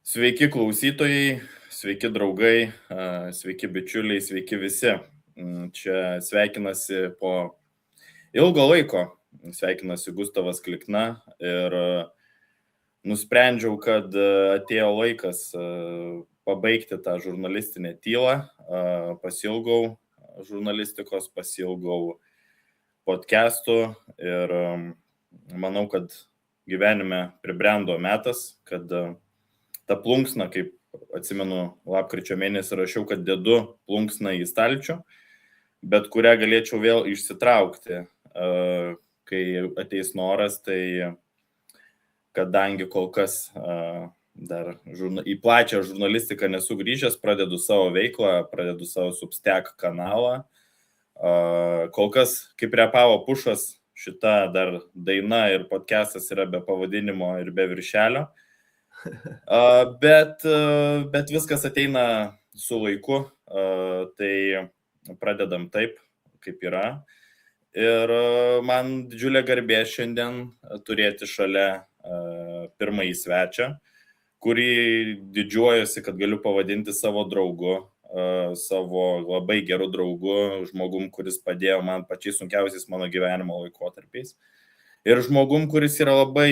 Sveiki klausytojai, sveiki draugai, sveiki bičiuliai, sveiki visi. Čia sveikinasi po ilgo laiko, sveikinasi Gustavas Klikna ir nusprendžiau, kad atėjo laikas pabaigti tą žurnalistinę tylą. Pasiilgau žurnalistikos, pasiilgau podcastų ir manau, kad gyvenime pribrendo metas, kad ta plunksna, kaip atsimenu, lapkričio mėnesį rašiau, kad dedu plunksną į stalčių, bet kurią galėčiau vėl išsitraukti, kai ateis noras, tai kadangi kol kas dar į plačią žurnalistiką nesu grįžęs, pradedu savo veiklą, pradedu savo Substack kanalą. Kol kas, kaip repavo Pušas, šita dar daina ir podcastas yra be pavadinimo ir be viršelio. Bet viskas ateina su laiku, tai pradedam taip, kaip yra. Ir man didžiulė garbė šiandien turėti šalia pirmąjį svečią, kurį didžiuojuosi, kad galiu pavadinti savo draugu, savo labai geru draugu, žmogum, kuris padėjo man pačiais sunkiausiais mano gyvenimo laikotarpiais. Ir žmogum, kuris yra labai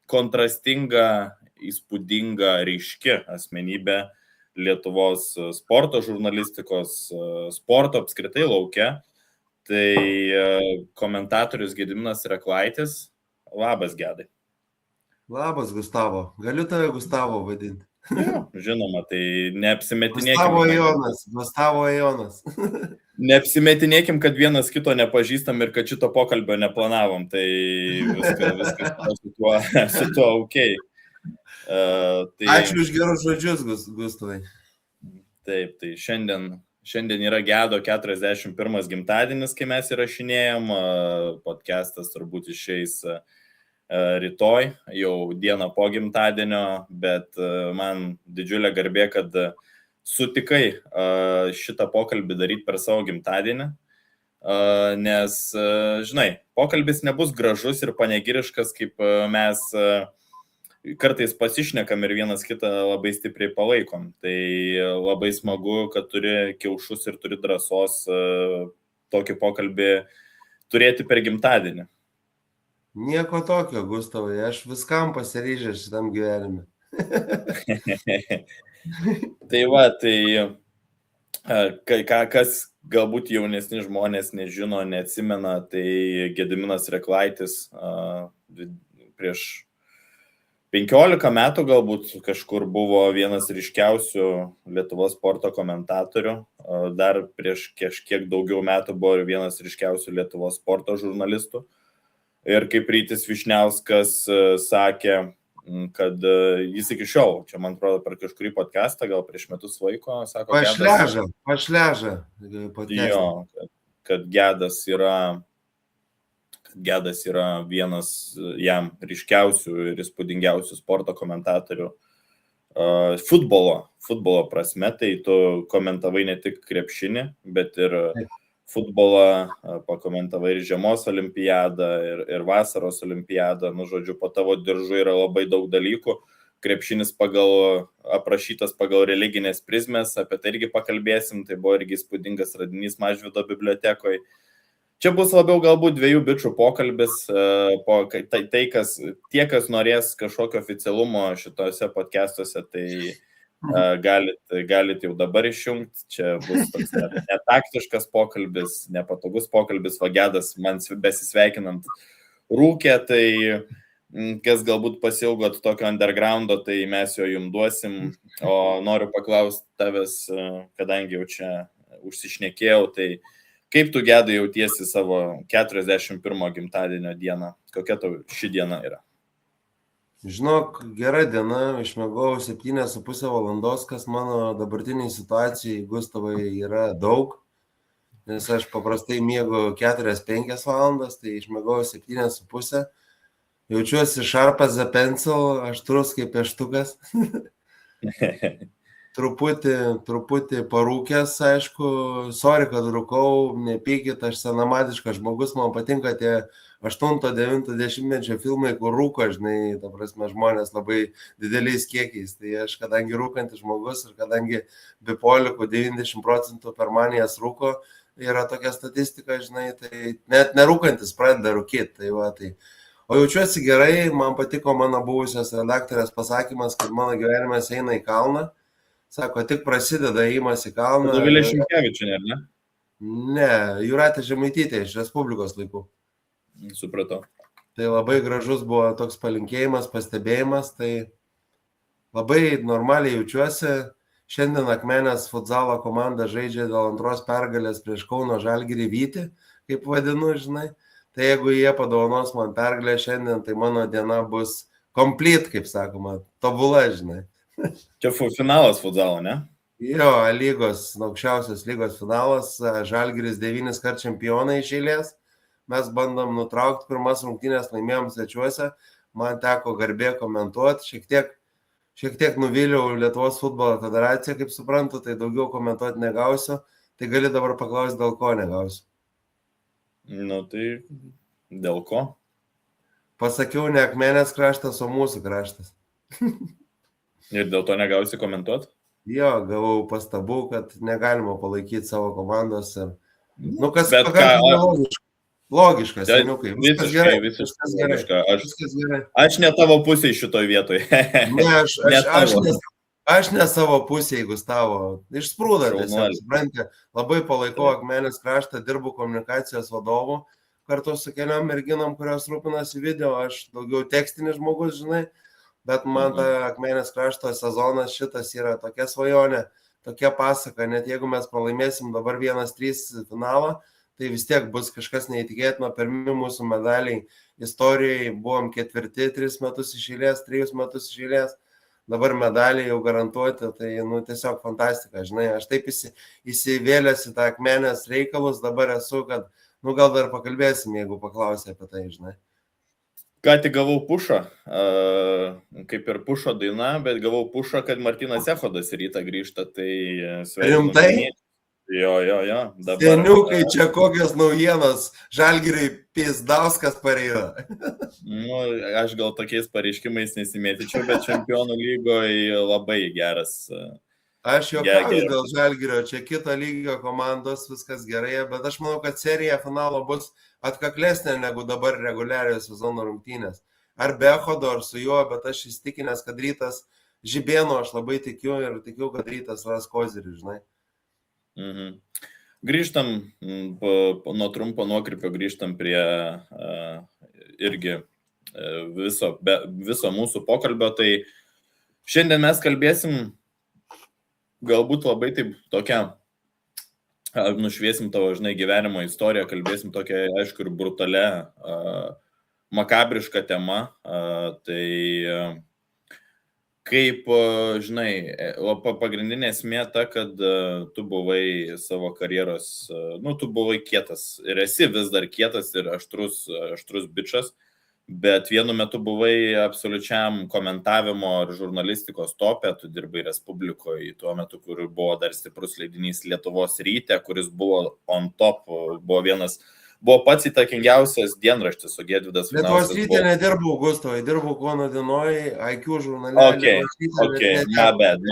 kontrastinga, įspūdinga, ryški asmenybė Lietuvos sporto žurnalistikos, sporto apskritai lauke. Tai komentatorius Gediminas Reklaitis. Labas, Gedai. Labas, Gustavo. Galiu tave Gustavo vadinti. Ja, žinoma, tai neapsimetinėkim. Gustavo Jonas. Neapsimetinėkim, kad vienas kito nepažįstam ir kad šito pokalbio neplanavom, tai viskas su tuo ok. Ačiū už gerus žodžius, Gustavai. Taip, tai šiandien yra Gedo 41 gimtadienis, kai mes įrašinėjom, podcastas turbūt išeis rytoj, jau dieną po gimtadienio, bet man didžiulė garbė, kad sutikai šitą pokalbį daryti per savo gimtadienį, nes, žinai, pokalbis nebus gražus ir panegiriškas, kaip mes kartais pasišnekam ir vienas kitą labai stipriai palaikom. Tai labai smagu, kad turi kiaušus ir turi drąsos tokį pokalbį turėti per gimtadienį. Nieko tokio, Gustavai, aš viskam pasiryžęs šitam gyvenime. Tai va, kas galbūt jaunesni žmonės nežino, neatsimena, tai Gediminas Reklaitis prieš 15 metų galbūt kažkur buvo vienas ryškiausių Lietuvos sporto komentatorių, dar prieš kažkiek daugiau metų buvo vienas ryškiausių Lietuvos sporto žurnalistų. Ir kaip Rytis Vyšniauskas sakė, kad jis iki šiol, čia man atrodo per kažkurį podcastą, gal prieš metus laiko, sako, Pašleža. Jo, kad Gedas yra vienas jam ryškiausių ir įspūdingiausių sporto komentatorių futbolo prasme, tai tu komentavai ne tik krepšinį, bet ir futbolą, pakomentavai ir žiemos olimpiadą, ir vasaros olimpiadą, žodžiu, po tavo diržu yra labai daug dalykų. Krepšinis aprašytas pagal religinės prizmės, apie tai irgi pakalbėsim, tai buvo irgi įspūdingas radinys Mažvydo bibliotekoje. Čia bus labiau galbūt dviejų bičių pokalbis, tie, kas norės kažkokio oficialumo šitose podcastuose, tai galit jau dabar išjungti, čia bus toks netaktiškas pokalbis, nepatogus pokalbis, Gedas man besisveikinant rūkė, tai kas galbūt pasiilgot tokio undergroundo, tai mes jo jums duosim, o noriu paklausti tavęs, kadangi jau čia užsišnekėjau, tai kaip tu, Gedai, jautiesi savo 41 gimtadienio dieną, kokia tau ši diena yra? Žinok, gera diena, išmiegojau 7,5 valandos, kas mano dabartiniai situacijai, Gustavai, yra daug, nes aš paprastai miegu 4-5 valandas, tai išmiegojau 7,5. Jaučiuosi sharp as a pencil, aštrus kaip pieštukas. Truputį parūkęs, aišku, sorry, kad rūkau, nepykit, aš senamadiškas žmogus, man patinka tie 8-9 filmai, kur rūko, žinai, ta prasme, žmonės labai dideliais kiekiais. Tai aš, kadangi rūkantis žmogus ir kadangi bipolikų 90% per manijas rūko, yra tokia statistika, žinai, tai net nerūkantis pradeda rūkyti. Tai va, tai. O jaučiuosi gerai, man patiko mano buvusios redaktorės pasakymas, kad mano gyvenimas eina į kalną. Sako, tik prasideda įimas į kalną. Dovilė Šimkevičienė, ar ne? Ne, Jūratė Žemaitytė iš Respublikos laikų. Supratau. Tai labai gražus buvo toks palinkėjimas, pastebėjimas, tai labai normaliai jaučiuosi. Šiandien Akmenės futzalo komanda žaidžia dėl antros pergalės prieš Kauno Žalgirį Vytį, kaip vadinu, žinai. Tai jeigu jie padovanos man pergalę šiandien, tai mano diena bus complete, kaip sakoma, tobula, žinai. Čia finalas futzalo, ne? Jo, lygos, aukščiausios lygos finalas, Žalgiris 9 kart čempionai iš eilės. Mes bandom nutraukti pirmas rungtynės, laimėjom svečiuose, man teko garbė komentuoti, šiek tiek nuvyliau Lietuvos futbolo federaciją, kaip suprantu, tai daugiau komentuoti negausiu, tai gali dabar paklausti, dėl ko negausiu. Nu tai dėl ko? Pasakiau, ne Akmenės kraštas, o mūsų kraštas. Ir dėl to negausi komentuoti? Jo, gavau pastabų, kad negalima palaikyti savo komandos. Ir... Nu, kas Bet pakankamai logiška, seniukai. Viskas gerai. Viskas gerai. Aš ne tavo pusėje šitoj vietoje. Ne, aš ne savo pusėje, Gustavo. Išsprūda tiesiog, suprantate. Labai palaikau Akmenės kraštą, dirbu komunikacijos vadovu. Kartu su keliom merginom, kurios rūpinasi video, aš daugiau tekstinis žmogus, žinai. Bet man ta Akmenės krašto sezonas šitas yra tokia svajonė, tokia pasaka, net jeigu mes pralaimėsim dabar 1-3 finalą, tai vis tiek bus kažkas neįtikėtino, pirmi mūsų medaliai istorijoje, buvom 4, 3 metus iš eilės, 3 metus iš eilės, dabar medaliai jau garantuoti, tai nu, tiesiog fantastika, žinai, aš taip įsivėlęs į tą Akmenės reikalus, dabar esu, kad, nu gal dar pakalbėsim, jeigu paklausė apie tai, žinai. Ką tik gavau pušą, kaip ir pušo daina, bet gavau pušą, kad Martynas Echodas rytą grįžta, tai sveikinu. Rimtai? Jo. Seniukai, čia kokios naujienos, Žalgiriui Pizdauskas pareina. Nu, aš gal tokiais pareiškimais nesimėtyčiau, bet Čempionų lygoje labai geras. Aš juokauju dėl Žalgirio, čia kito lygio komandos, viskas gerai, bet aš manau, kad serija finalo bus atkaklesnė negu dabar reguliariojo sezono rungtynės. Ar be Echodo, ar su juo, bet aš įstikinęs, kad Rytas žibėno, aš labai tikiu ir tikiu, kad Rytas ras kozirį, žinai. Grįžtam nuo trumpo nuokrypio, grįžtam prie irgi viso mūsų pokalbio. Tai šiandien mes kalbėsim galbūt labai taip tokią, nušviesim tavo, žinai, gyvenimo istoriją, kalbėsim tokią, aišku, ir brutalią, makabrišką temą. Tai kaip, žinai, pagrindinė esmė ta, kad tu buvai savo karjeros, nu, tu buvai kietas ir esi vis dar kietas ir aštrus bičas, bet vienu metu buvai absoliučiam komentavimo ir žurnalistikos tope, tu dirbai Respublikoje tuo metu, kur buvo dar stiprus leidinys Lietuvos ryte, kuris buvo on top, buvo pats įtakingiausias dienraštis, o Gedvydas Lietuvos ryte nedirbau, Gustavai, dirbau Kauno dienoje, IQ žurnalė. My bad.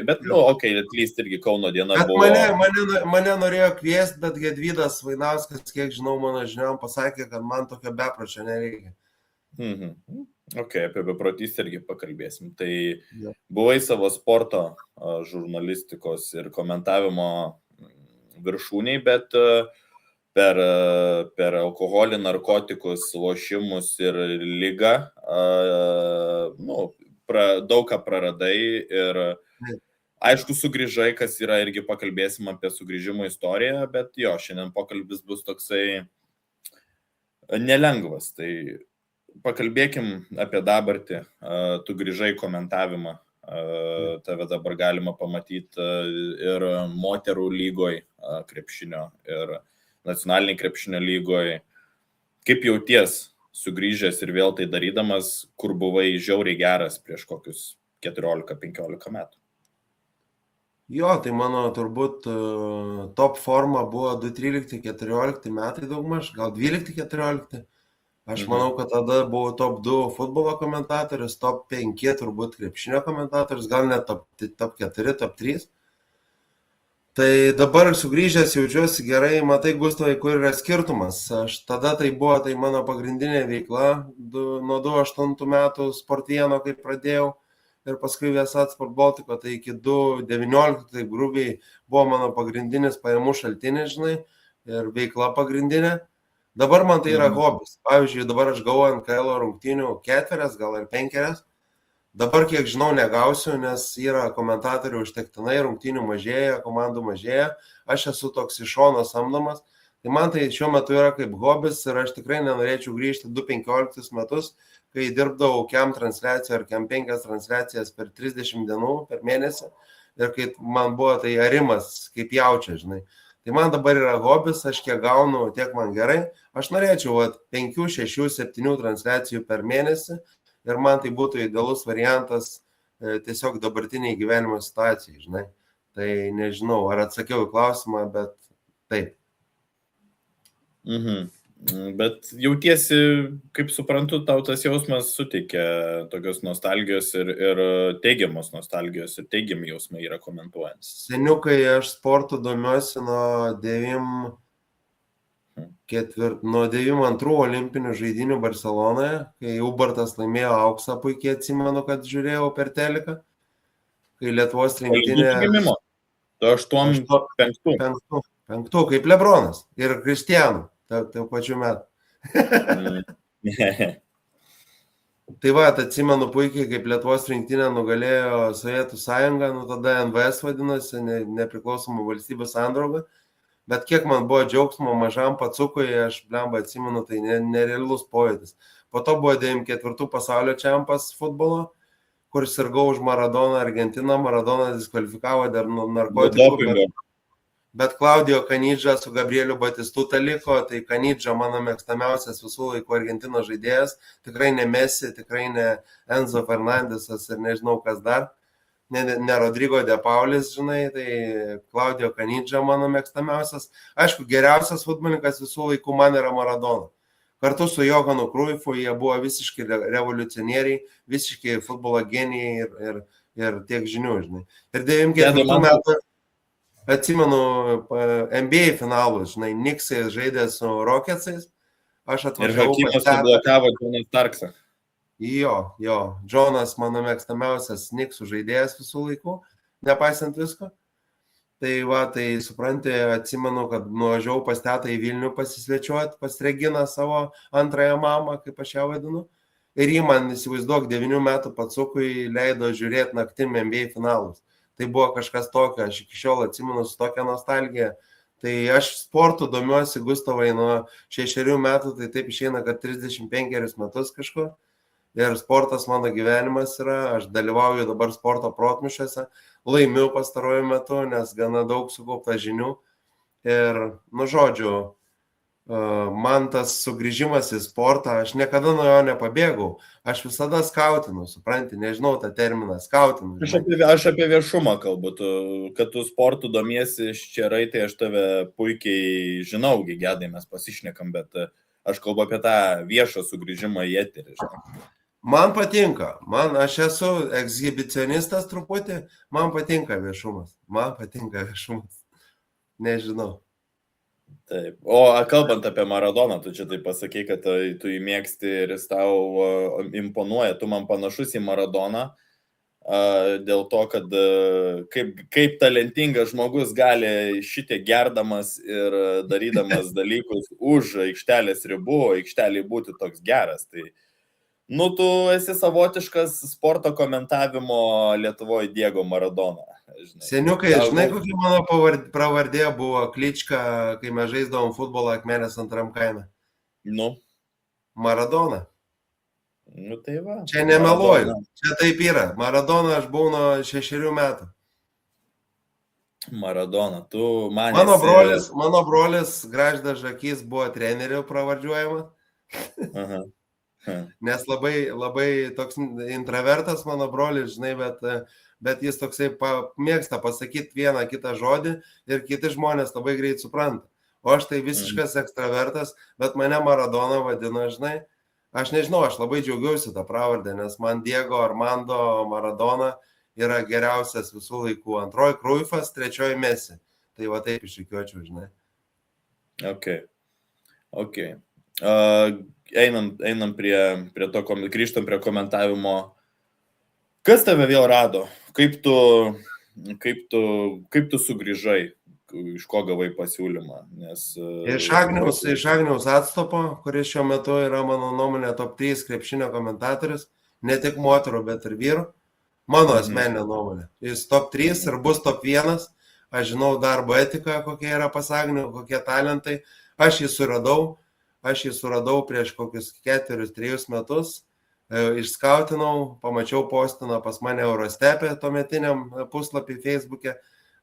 Bet, atlyst irgi Kauno diena bet buvo. Mane norėjo kviesti, bet Gedvydas Vainauskas, kiek žinau, mano žiniom pasakė, kad man tokio bepročio nereikia. Apie beprotystę irgi pakalbėsim. Tai buvai savo sporto, žurnalistikos ir komentavimo viršūniai, bet per alkoholį, narkotikus, lošimus ir ligą, daug ką praradai ir aišku, sugrįžai, kas yra, irgi pakalbėsim apie sugrįžimo istoriją, bet jo, šiandien pokalbis bus toksai nelengvas. Tai pakalbėkim apie dabartį. Tu grįžai komentavimą, tave dabar galima pamatyti ir moterų lygoj krepšinio, ir nacionaliniai krepšinio lygoj. Kaip jauties sugrįžęs ir vėl tai darydamas, kur buvai žiauriai geras prieš kokius 14-15 metų? Jo, tai mano turbūt top forma buvo 2013-2014 metai daugmaž, gal 12-2014. Aš manau, kad tada buvau top 2 futbolo komentatorius, top 5 turbūt krepšinio komentatorius, gal net top 4, top 3. Tai dabar sugrįžęs jaučiuosi gerai, matai, Gustavai, kur yra skirtumas. Aš tada tai buvo tai mano pagrindinė veikla, nuo 2008 metų Sport1, kai pradėjau. Ir paskui Viasat Sport Baltico, tai iki 2019, tai grubiai buvo mano pagrindinis pajamų šaltinis, žinai, ir veikla pagrindinė. Dabar man tai yra hobis. Pavyzdžiui, dabar aš gavau NKL rungtynių 4, gal ir 5. Dabar, kiek žinau, negausiu, nes yra komentatorių užtektinai, rungtynių mažėja, komandų mažėja. Aš esu toks iš šono samdomas. Tai man tai šiuo metu yra kaip hobis ir aš tikrai nenorėčiau grįžti 2015 metus, kai dirbdavau KEM transliaciją ar KEM 5 transliacijas per 30 dienų per mėnesį ir kai man buvo tai arimas kaip jaučia, žinai. Tai man dabar yra hobis, aš kiek gaunu, tiek man gerai. Aš norėčiau 5, 6, 7 transliacijų per mėnesį ir man tai būtų idealus variantas tiesiog dabartiniai gyvenimo situacijai, žinai. Tai nežinau, ar atsakiau į klausimą, bet taip. Bet jautiesi, kaip suprantu, tau tas jausmas suteikia tokios nostalgijos ir teigiamos nostalgijos ir teigiami jausmai yra komentuojant. Seniukai aš sportu domiuosi nuo 92 olimpinių žaidynių Barcelonoje, kai Ubartas laimėjo auksą, puikiai atsimenu, kad žiūrėjau per teliką, kai Lietuvos rinktinė... Tu 85. 5, kaip Lebronas ir Kristianų. Tai pačiu metu. Tai va, atsimenu puikiai, kaip Lietuvos rinktinė nugalėjo Sovietų sąjungą, tada NVS vadinosi, nepriklausomų valstybių sandrauga, bet kiek man buvo džiaugsmo mažam pacukui, aš blemba atsimenu, tai nerealus pojūtis. Po to buvo 94 pasaulio čempas futbolo, kur sirgau už Maradoną Argentiną, Maradoną diskvalifikavo dėl narkotikų. Bet Klaudijo Kanidža su Gabrieliu Batistuta liko, tai Kanidža mano mėgstamiausias visų laikų Argentinos žaidėjas, tikrai ne Messi, tikrai ne Enzo Fernandesas ir nežinau kas dar, ne Rodrigo de Paulis, žinai, tai Klaudijo Kanidža mano mėgstamiausias. Aišku, geriausias futbolininkas visų laikų man yra Maradona. Kartu su Johanu Cruyffu jie buvo visiškai revoliucionieriai, visiškai futbolo genijai ir tiek žinių, žinai. Ir 94 metų... Atsimenu NBA finalus, žinai, Knicksai žaidė su Rocketsais, aš atvažiavau... Ir Hakimas sublokavo Jonas Starksą. Jo, Jonas mano mėgstamiausias Knicksų žaidėjas visų laikų, nepaisant visko. Tai va, tai supranti, atsimenu, kad nuvažiavau pas tetą į Vilnių pasisvečiuoti, pas Reginą savo antrąją mamą, kaip aš ją vadinu. Ir jį man, įsivaizduok, 9 metų pacukui leido žiūrėti naktim NBA finalus. Tai buvo kažkas tokio, aš iki šiol atsimenu su tokia nostalgija. Tai aš sportu domiuosi, Gustavai, nuo 6 metų, tai taip išeina, kad 35 metus kažkur. Ir sportas mano gyvenimas yra, aš dalyvauju dabar sporto protmūšiuose, laimiu pastaruoju metu, nes gana daug sukaupta žinių. Ir, žodžiu, man tas sugrįžimas į sportą, aš niekada nuo jo nepabėgau, aš visada skautinu, supranti, nežinau tą terminą, skautinu. Aš apie viešumą kalbu, kad tu sportu domiesi ščerai, tai aš tave puikiai žinau, Gedai, mes pasišnekam, bet aš kalbu apie tą viešą sugrįžimą į eterį. Man patinka, aš esu ekshibicionistas truputį, man patinka viešumas, nežinau. Taip. O kalbant apie Maradoną, tu čia taip pasakei, kad tu jį mėgsti ir jis tau imponuoja, tu man panašus į Maradoną, dėl to, kad kaip talentingas žmogus gali šitie gerdamas ir darydamas dalykus už aikštelės ribų, aikšteliai būti toks geras. Tai, tu esi savotiškas sporto komentavimo Lietuvoje Diego Maradona. Seniukai, žinai, kokia mano pravardė buvo Klička, kai mes žaisdavom futbolą Akmenės antram kaime? Maradona. Tai va. Čia nemeluoju, čia taip yra. Maradona aš buvau nuo 6 metų. Maradona, tu man Mano brolis Graždas Žakys buvo treneriu pravardžiuojamas. Nes labai toks intravertas mano brolis, žinai, bet jis toksai mėgsta pasakyti vieną kitą žodį ir kiti žmonės labai greit supranta. O aš tai visiškas ekstravertas, bet mane Maradona vadina, žinai. Aš nežinau, aš labai džiaugiausi tą pravardę, nes man Diego Armando Maradona yra geriausias visų laikų. Antroji Cruyffas, trečioji Messi. Tai va taip išrikiuočiau, žinai. Ok. Einam prie to, grįžtam prie komentavimo. Kas tave vėl rado? Kaip tu sugrįžai? Iš ko gavai pasiūlymą? Iš Agniaus Atstopo, kuris šiuo metu yra mano nuomonė top 3 krepšinio komentatorius. Ne tik moterų, bet ir vyrų. Mano asmeninė nuomonė. Jis top 3 ir bus top 1. Aš žinau darbo etiką, kokie yra pas Agnių, kokie talentai. Aš jį suradau prieš kokius 4-3 metus. Išskautinau, pamačiau postiną pas mane Eurostepė tuometiniam puslapį Facebook'e.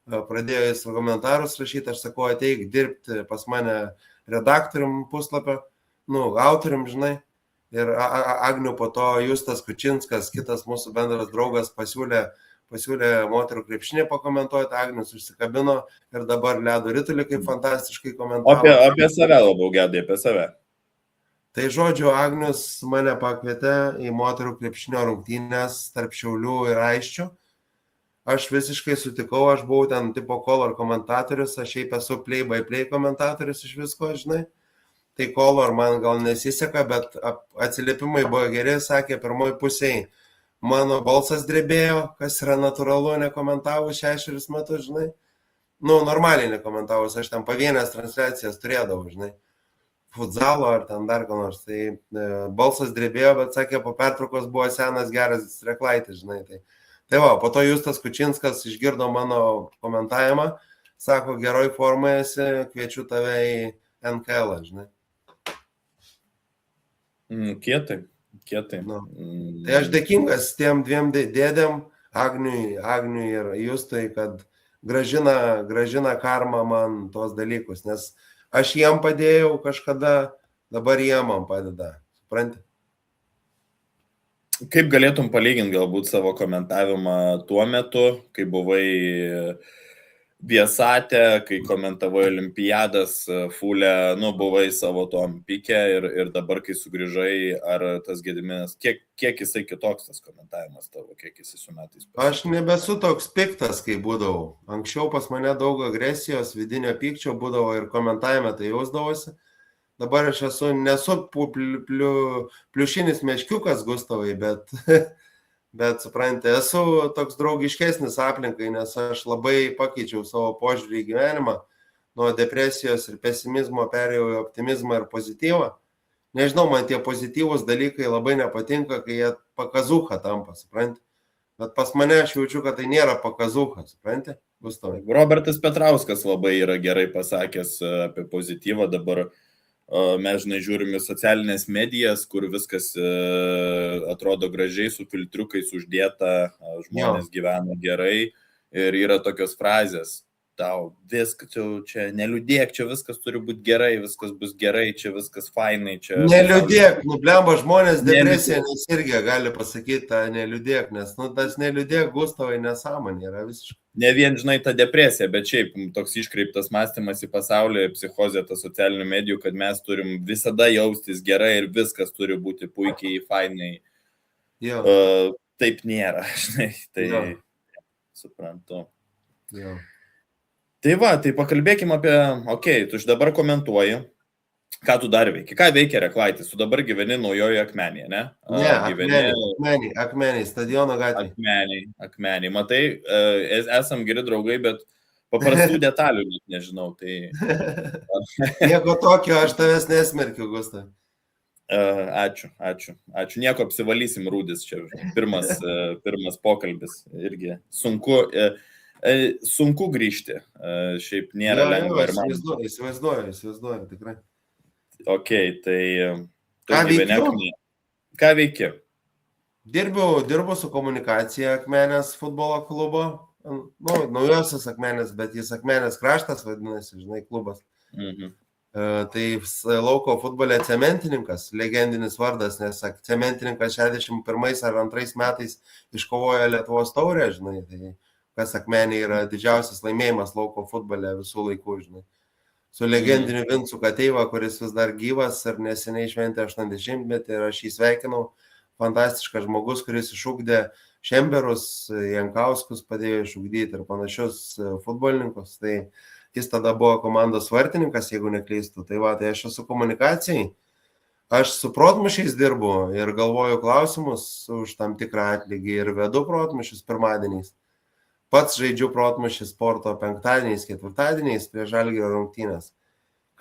Pradėjo jis komentarus rašyti, aš sakau, ateik dirbti pas mane redaktorium puslapio, autorium, žinai. Ir Agnių po to Justas Kučinskas, kitas mūsų bendras draugas, pasiūlė moterų krepšinį pakomentuoti, Agnius užsikabino ir dabar Ledo ritulį kaip fantastiškai komentavo. Apie save labiau gedai, apie save. Tai žodžiu, Agnius mane pakvietė į moterų krepšinio rungtynės tarp Šiaulių ir Aisčių. Aš visiškai sutikau, aš buvau ten tipo Color komentatorius, aš šiaip esu play-by-play komentatorius iš visko, žinai. Tai Color man gal nesiseka, bet atsiliepimai buvo geri, sakė, pirmoj pusėje mano balsas drebėjo, kas yra natūralu, nekomentavus 6 metus, žinai. Normaliai nekomentavus, aš ten pavienės transliacijas turėdavau, žinai. Futzalo ar ten dar ką nors. Tai balsas drebėjo, bet sakė, po pertraukos buvo senas geras reklaitis, žinai. Tai va, po to Justas Kučinskas išgirdo mano komentavimą, sako, geroj formai esi, kviečiu tave į NKL, žinai. Kietai. Tai aš dėkingas tiem dviem dėdėm, Agniui ir Justui, kad gražina karma man tos dalykus, nes aš jiem padėjau kažkada, dabar jie man padeda, supranti? Kaip galėtum palyginti galbūt savo komentavimą tuo metu, kai buvai Viasate, kai komentavai olimpiadas, Fulė, buvai savo tom pike ir dabar, kai sugrįžai, ar tas Gediminas, kiek jisai kitoks tas komentavimas tavo, kiek jisai su metais pasikeitė? Aš nebesu toks piktas, kai būdavau. Anksčiau pas mane daug agresijos, vidinio pykčio būdavo ir komentavime tai jausdavosi. Dabar aš nesu pliušinis meškiukas, Gustavai, bet supranti, esu toks draugiškesnis aplinkai, nes aš labai pakeičiau savo požiūrį į gyvenimą. Nuo depresijos ir pesimizmo perėjau į optimizmą ir pozityvą. Nežinau, man tie pozityvūs dalykai labai nepatinka, kai jie pakazucha tampa, supranti. Bet pas mane aš jaučiu, kad tai nėra pakazucha, supranti, Gustavai. Robertas Petrauskas labai yra gerai pasakęs apie pozityvą dabar. Mes, žinai, žiūrim į socialinės medijas, kur viskas atrodo gražiai, su filtriukais uždėta, žmonės gyvena gerai ir yra tokios frazės, tau viskas, čia neliūdėk, čia viskas turi būti gerai, viskas bus gerai, čia viskas fainai. Čia neliūdėk, blemba žmonės depresija nesirgia, gali pasakyti tą neliūdėk, nes tas neliūdėk, Gustavai, nesąmonė yra visiškai. Ne vien, žinai, ta depresija, bet šiaip toks iškreiptas mąstymas į pasaulį, psichozė, ta socialinių medijų, kad mes turim visada jaustis gerai ir viskas turi būti puikiai, fainai. Taip nėra, žinai, tai suprantu. Tai va, tai pakalbėkime apie, tu dabar komentuoji, ką tu dar veiki, ką veikia Reklaitis, tu dabar gyveni Naujojoje Akmenėje, ne? Ne, Akmenėje, stadiono gatvėje. Akmenėje, matai, esam geri draugai, bet paprastų detalių nežinau, tai... Nieko tokio, aš tavęs nesmerkiu, Gustavai. Ačiū, nieko apsivalysim Rūdis, čia pirmas pokalbis, irgi sunku grįžti, šiaip nėra lengva ir man. Įsivaizduoju, tikrai. Ok, tai ką veiki? Dirbu su komunikacija Akmenės futbolo klubo, naujosios Akmenės, bet jis Akmenės kraštas vadinasi, žinai, klubas. Tai lauko futbole cementininkas, legendinis vardas, nes cementininkas 61 ar 2 metais iškovojo Lietuvos taurę, žinai, tai kas Akmenė yra didžiausias laimėjimas lauko futbole visų laikų, žinai. Su legendiniu Vincu Kateiva, kuris vis dar gyvas ir neseniai šventė 80-metį ir aš jį sveikinau. Fantastiškas žmogus, kuris išugdė Šemberus, Jankauskus padėjo išugdyti ir panašius futbolininkus. Tai jis tada buvo komandos vartininkas, jeigu neklystu. Tai va, tai aš esu komunikacijai. Aš su protmušiais dirbu ir galvoju klausimus už tam tikrą atlygį ir vedu protmušius pirmadieniais. Pats žaidžiu protmušį sporto penktadieniais, ketvirtadieniais prie Žalgirio rungtynės.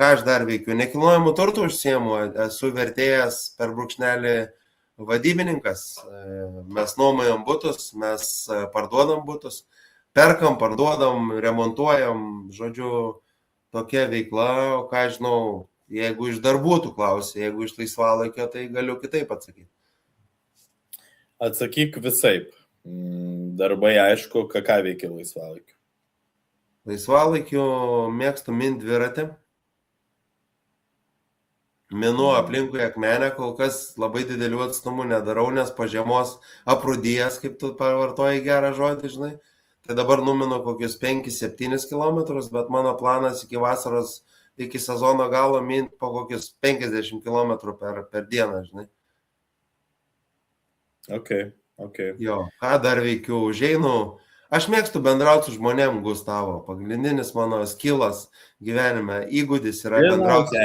Ką aš dar veikiu? Nekilnojamų turtų užsiemu, esu vertėjas per brūkšnelį vadybininkas. Mes nuomojam butus, mes parduodam butus, perkam, parduodam, remontuojam, žodžiu, tokia veikla, o ką žinau, jeigu iš darbų tu klausi, jeigu iš laisvalaikio, tai galiu kitaip atsakyti. Atsakyk visaip. Darbai aišku, ką veikia laisvalaikiu? Laisvalaikiu mėgstu mint dviratį. Minu aplinkui Akmenę, kol kas labai didelių atstumų nedarau, nes po žiemos aprūdijęs, kaip tu pavartojai gerą žodį, žinai. Tai dabar numinu kokius 5-7 km, bet mano planas iki vasaros, iki sezono galo mint po kokius 50 km per dieną, žinai. Okay. Jo, ką dar veikiu, užeinu. Aš mėgstu bendrauti su žmonėm, Gustavo. Pagrindinis mano skillas gyvenime, įgūdis yra bendrauti.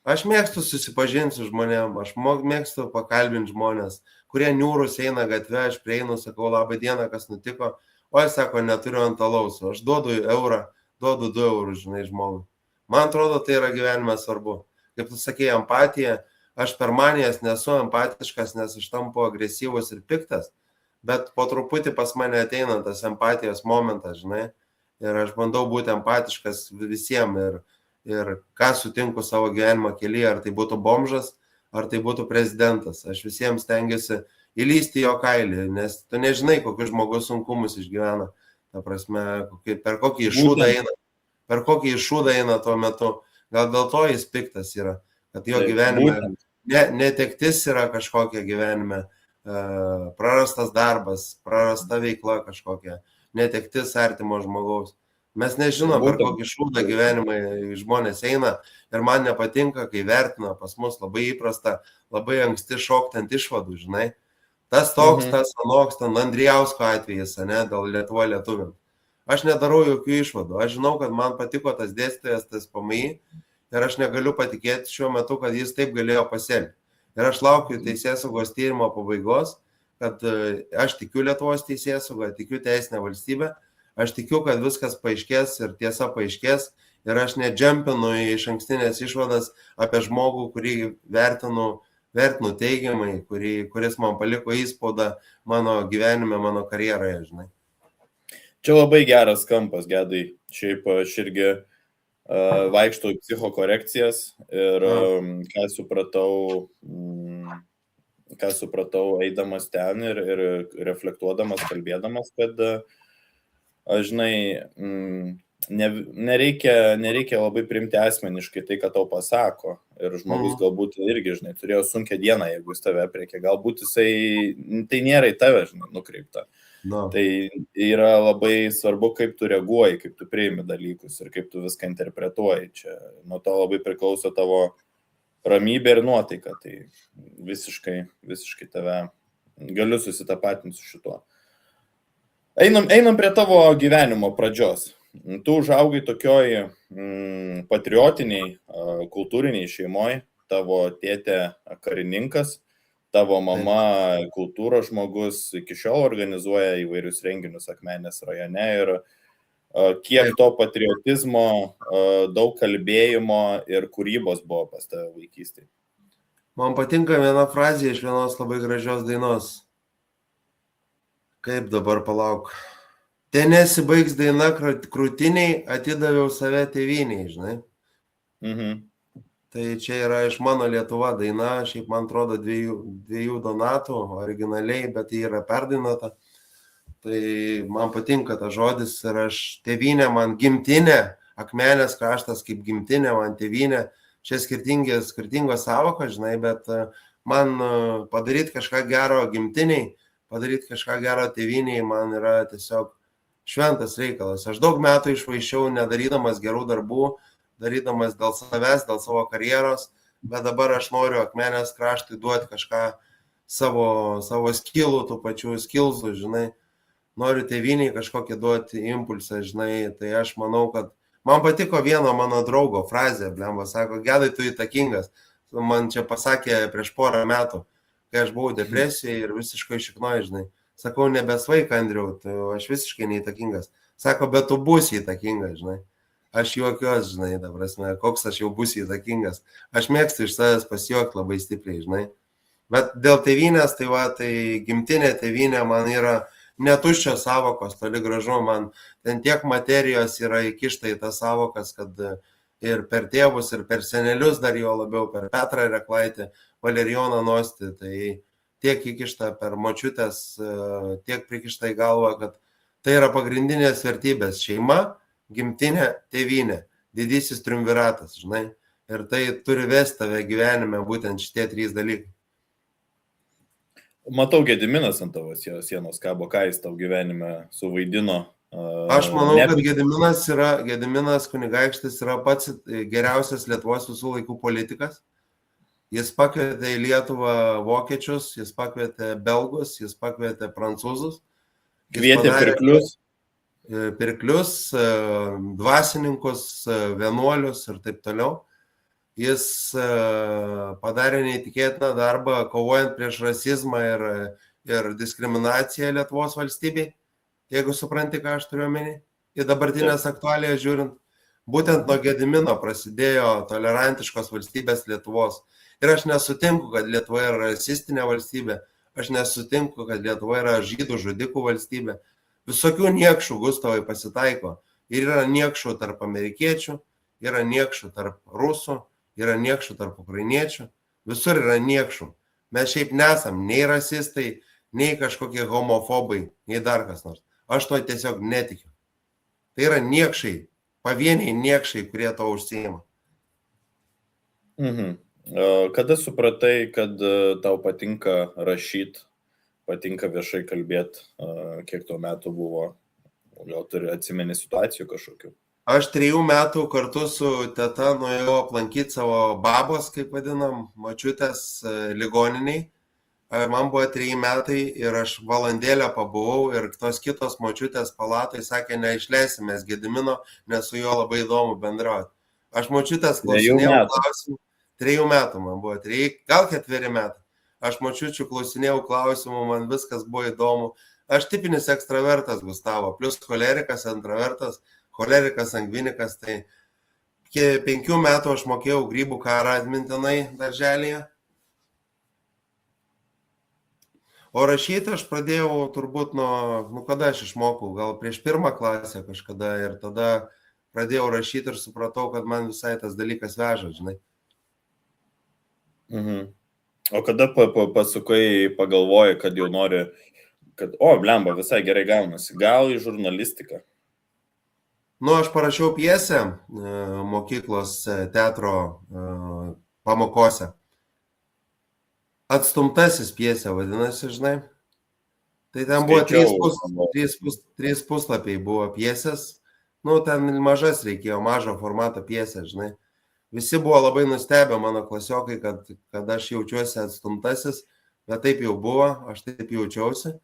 Aš mėgstu susipažinti su žmonėm, aš mėgstu pakalbinti žmonės, kurie niūrus eina gatve, aš prieinu, sakau, labą dieną, kas nutiko. O jis sako, neturiu ant alaus, aš duodu eurą, duodu 2 eurus, žinai, žmogui. Man atrodo, tai yra gyvenime svarbu. Kaip tu sakei, empatija. Aš per manijas nesu empatiškas, nes aš tampu agresyvus ir piktas, bet po truputį pas mane ateina tas empatijos momentas, žinai, ir aš bandau būti empatiškas visiems ir ką sutinku savo gyvenimo kelyje, ar tai būtų bomžas, ar tai būtų prezidentas. Aš visiems stengiuosi įlysti jo kailį, nes tu nežinai, kokius žmogus sunkumus išgyvena, ta prasme, per kokį iššūdą eina tuo metu, gal dėl to jis piktas yra. Kad jo gyvenime netektis yra kažkokia gyvenime, prarastas darbas, prarasta veikla kažkokia, netektis artimo žmogaus. Mes nežinom, per kokį šūdą gyvenimą žmonės eina ir man nepatinka, kai vertina pas mus labai įprasta, labai anksti šokti ant išvadų, žinai. Tas toks, tas anoks, ten Andrijausko atvejis, ne, dėl Lietuvo lietuviam. Aš nedarau jokių išvadų, aš žinau, kad man patiko tas dėstytojas, tas PMI. Ir aš negaliu patikėti šiuo metu, kad jis taip galėjo pasielgti. Ir aš laukiu teisėsaugos tyrimo pabaigos, kad aš tikiu Lietuvos teisėsaugą, tikiu teisinę valstybę, aš tikiu, kad viskas paaiškės ir tiesa paaiškės. Ir aš nedžempinu į išankstinės išvadas apie žmogų, kurį vertinu teigiamai, kuris man paliko įspaudą mano gyvenime, mano karjeroje, žinai. Čia labai geras kampas, Gedai. Šiaip aš irgi vaikštau į psichokorekcijas ir ką supratau eidamas ten ir reflektuodamas, kalbėdamas, kad, žinai, nereikia labai priimti asmeniškai tai, ką tau pasako. Ir žmogus galbūt irgi, žinai, turėjo sunkią dieną, jeigu jis tave aprėkė. Galbūt tai nėra į tave, žinai, nukreipta. No. Tai yra labai svarbu, kaip tu reaguoji, kaip tu priimi dalykus ir kaip tu viską interpretuoji. Čia nuo to labai priklauso tavo ramybė ir nuotaika. Tai visiškai tave galiu susitapatinti su šituo. Einam prie tavo gyvenimo pradžios. Tu užaugai tokioj patriotiniai, kultūriniai šeimoje, tavo tėtė karininkas. Tavo mama kultūros žmogus iki šiol organizuoja įvairius renginius Akmenės rajone ir kiek to patriotizmo, daug kalbėjimo ir kūrybos buvo pas tave vaikystėje. Man patinka viena frazė iš vienos labai gražios dainos. Kaip dabar palauk. Te nesibaigs daina krūtiniai, atidaviau save tėvynei, žinai. Tai čia yra iš Mano Lietuva daina, šiaip man atrodo dviejų Donatų originaliai, bet jį yra perdainuota. Tai man patinka tas žodis ir aš tėvynė, man gimtinė, Akmenės kraštas kaip gimtinė, man tėvynė, čia skirtingos savokos, žinai, bet man padaryti kažką gero gimtiniai, padaryti kažką gero tėvyniai, man yra tiesiog šventas reikalas. Aš daug metų išvaišiau nedarydamas gerų darbų, darydamas dėl savęs, dėl savo karjeros, bet dabar aš noriu Akmenės kraštui duoti kažką savo skilų, tų pačių skilsų, žinai. Noriu tėvyniai kažkokį duoti impulsą, žinai. Tai aš manau, kad man patiko vieno mano draugo frazė, blemba, sako, Gedai, tu įtakingas. Man čia pasakė prieš porą metų, kai aš buvau depresijoje ir visiškai šiknoj, žinai. Sakau, nebesvaik, Andriau, aš visiškai neįtakingas. Sako, bet tu būsi įtakingas, žinai. Aš juokiuos, žinai, ta prasme, koks aš jau būsiu įtakingas. Aš mėgstu iš savęs pasijuokti labai stipriai, žinai. Bet dėl tėvynės, tai va, tai gimtinė tėvynė man yra netuščios savokos, toli gražu, man ten tiek materijos yra įkišta į tas savokas, kad ir per tėvus, ir per senelius dar jo labiau, per Petrą Reklaitį, Valerijoną Nostį, tai tiek įkišta per močiutės, tiek prikišta į galvą, kad tai yra pagrindinės vertybės - šeima, gimtinė, tėvynė, didysis triumviratas, žinai. Ir tai turi vesti tave gyvenime būtent šitie 3 dalykai. Matau, Gediminas ant tavo sienos kabo, ką jis tau gyvenime suvaidino. Aš manau, kad Gediminas kunigaikštis yra pats geriausias Lietuvos visų laikų politikas. Jis pakvietė į Lietuvą vokiečius, jis pakvietė belgus, jis pakvietė prancūzus. Kvietė pirklius, dvasininkus, vienuolius ir taip toliau. Jis padarė neįtikėtiną darbą kovojant prieš rasizmą ir diskriminaciją Lietuvos valstybei, jeigu supranti, ką aš turiu omeny. Į dabartinės aktualijas žiūrint, būtent nuo Gedimino prasidėjo tolerantiškos valstybės Lietuvos. Ir aš nesutinku, kad Lietuva yra rasistinė valstybė, aš nesutinku, kad Lietuva yra žydų žudikų valstybė. Visokių niekšų, Gustavai, pasitaiko. Ir yra niekšų tarp amerikiečių, yra niekšų tarp rusų, yra niekšų tarp ukrainiečių, visur yra niekšų. Mes šiaip nesam nei rasistai, nei kažkokie homofobai, nei dar kas nors. Aš to tiesiog netikiu. Tai yra niekšai, pavieniai niekšai, kurie to užsiima. Kada supratai, kad tau patinka rašyti, patinka viešai kalbėti, kiek tuo metų buvo? Gal turi atsimeni situacijų kažkokių? Aš 3 metų kartu su teta nuėjau aplankyti savo babos, kaip vadinam, močiutės ligoniniai. Man buvo 3 metai ir aš valandėlę pabuvau ir tos kitos močiutės palatoj sakė, neišleisime Gedimino, nes su juo labai įdomu bendrauti. Aš močiutės klausinėjau klausimų, 3 metų man buvo, 3, gal 4 metai. Aš močiučių klausinėjau klausimų, man viskas buvo įdomu. Aš tipinis ekstravertas, Gustavo, plus cholerikas, introvertas. Cholerikas, sangvinikas, tai 5 metų aš mokėjau grybų karą atmintinai darželyje. O rašyti aš pradėjau turbūt kada aš išmokau, gal prieš 1 klasę kažkada ir tada pradėjau rašyti ir supratau, kad man visai tas dalykas veža, žinai. O kada pasukai, pagalvoji, kad jau nori, kad, blemba, visai gerai gaunasi, gal į žurnalistiką? Aš parašiau pjesę mokyklos teatro pamokose. Atstumtasis pjesė vadinasi, žinai. Tai ten buvo 3 puslapiai buvo pjesės. Ten mažas reikėjo, mažo formato pjesę, žinai. Visi buvo labai nustebę mano klasiokai, kad aš jaučiuosi atstumtasis, bet taip jau buvo, aš taip jaučiausi.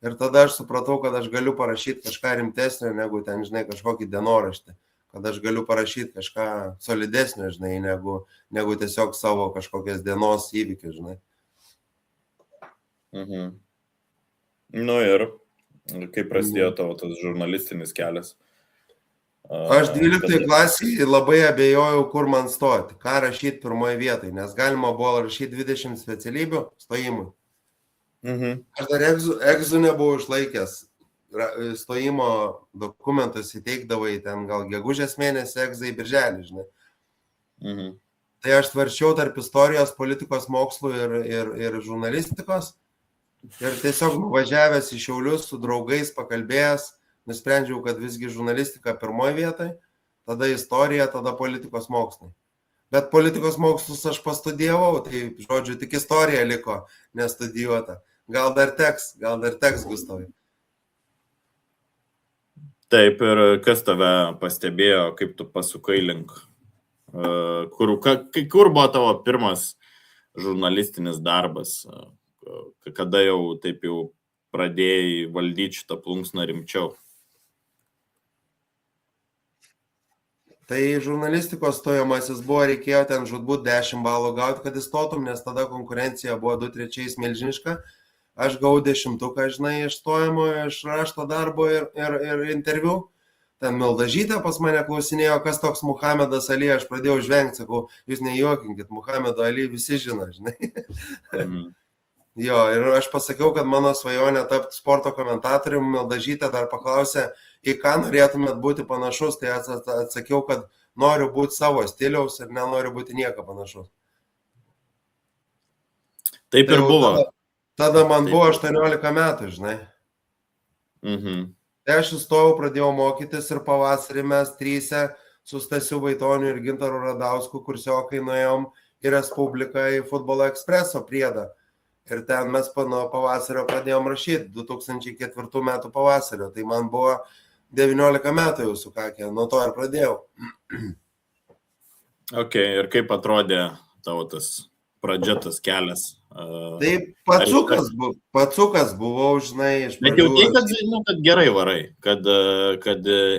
Ir tada aš supratau, kad aš galiu parašyti kažką rimtesnio, negu ten, žinai, kažkokį dienoraštį. Kad aš galiu parašyti kažką solidesnio, žinai, negu tiesiog savo kažkokias dienos įvykius, žinai. Ir kaip prasidėjo tavo tas žurnalistinis kelias? Aš 12 klasėje labai abejojau, kur man stoti, ką rašyti pirmoje vietoje, nes galima buvo rašyti 20 specialybių stojimui. Aš dar egzų nebuvau išlaikęs, stojimo dokumentus įteikdavai ten gal gegužės mėnesį, egzai birželį, žinai. Tai aš svarsčiau tarp istorijos, politikos mokslų ir žurnalistikos ir tiesiog nuvažiavęs į Šiaulius su draugais pakalbėjęs, nusprendžiau, kad visgi žurnalistika pirmoje vietoje, tada istorija, tada politikos mokslai. Bet politikos mokslus aš pastudijavau, tai, žodžiu, tik istorija liko nestudijuota. Gal dar teks, Gustavai. Taip, ir kas tave pastebėjo, kaip tu pasukai link? Kur buvo tavo pirmas žurnalistinis darbas? Kada jau taip jau pradėjai valdyti šitą plunksną rimčiau? Tai žurnalistikos stojamasis buvo, reikėjo ten žudbūt 10 balų gauti, kad įstotum, nes tada konkurencija buvo 2/3 milžiniška. Aš gavau 10-uką, žinai, iš stojamojo, iš rašto darbo ir interviu. Ten Mildažytė pas mane klausinėjo, kas toks Muhamedas Ali, aš pradėjau žvengti, sakau, jūs nejuokinkit, Muhamedo Ali visi žino, žinai. Jo, ir aš pasakiau, kad mano svajonė tapti sporto komentatoriumi, Mildažytė dar paklausė, į ką norėtumėt būti panašus, tai atsakiau, kad noriu būti savo stiliaus ir nenoriu būti nieko panašus. Taip ir buvo. Tada man buvo 18 metų, žinai. Tai aš įstojau, pradėjau mokytis ir pavasarį mes tryse su Stasiu Vaitoniu ir Gintaru Radausku kursiokai nuėjom į Respubliką į Futbolo Ekspreso priedą. Ir ten mes nuo pavasario pradėjom rašyti, 2004 metų pavasario. Tai man buvo 19 metų jau sukakė, nuo to ir pradėjau. Ok, ir kaip atrodė tavo tas pradžia, tas kelias? Tai pacukas buvau, žinai, iš pradžių. Bet jau tai, kad gerai varai, kad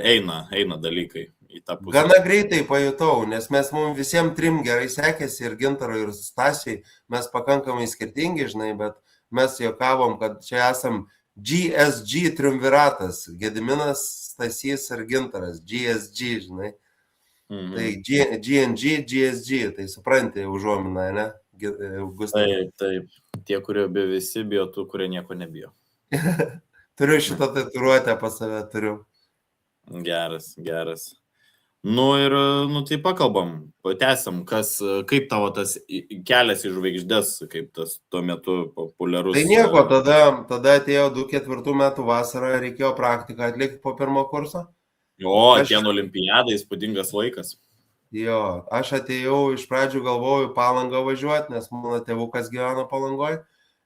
eina dalykai į tą pusę. Gana greitai pajutau, nes mums visiems trim gerai sekėsi ir Gintarui, ir Stasiui, mes pakankamai skirtingi, žinai, bet mes juokavom, kad čia esam GSG triumviratas, Gediminas, Stasys ir Gintaras, GSG, žinai. Tai GNG, GSG, tai supranti užuominą, ne? Taip. Tie, kurie bijo visi, bijo tų, kurie nieko nebijo. Turiu šitą tatuiruotę pas save, turiu. Geras. Ir tai pakalbam, patęsim, kaip tavo tas kelias į žvaigždes, kaip tas tuo metu populiarus. Tai nieko, tada atėjo 2004 metų vasarą, reikėjo praktiką atlikti po pirmo kurso. Atėjo olimpiadai, įspūdingas laikas. Jo, aš atėjau, iš pradžių galvojau Palangą važiuoti, nes mano tėvukas gyveno Palangoje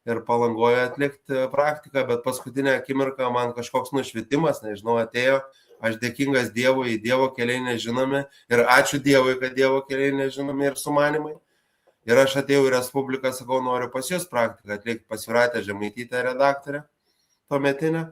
ir Palangoje atlikti praktiką, bet paskutinę akimirką man kažkoks nušvitimas, nežinau, atėjo, aš dėkingas Dievui, Dievo keliai nežinomi ir ačiū Dievui, kad Dievo keliai nežinomi ir sumanimai. Ir aš atėjau į Respubliką, sakau, noriu pas jūs praktiką atlikti, pas Jūratę Žemaitytę redaktorę tuometinę.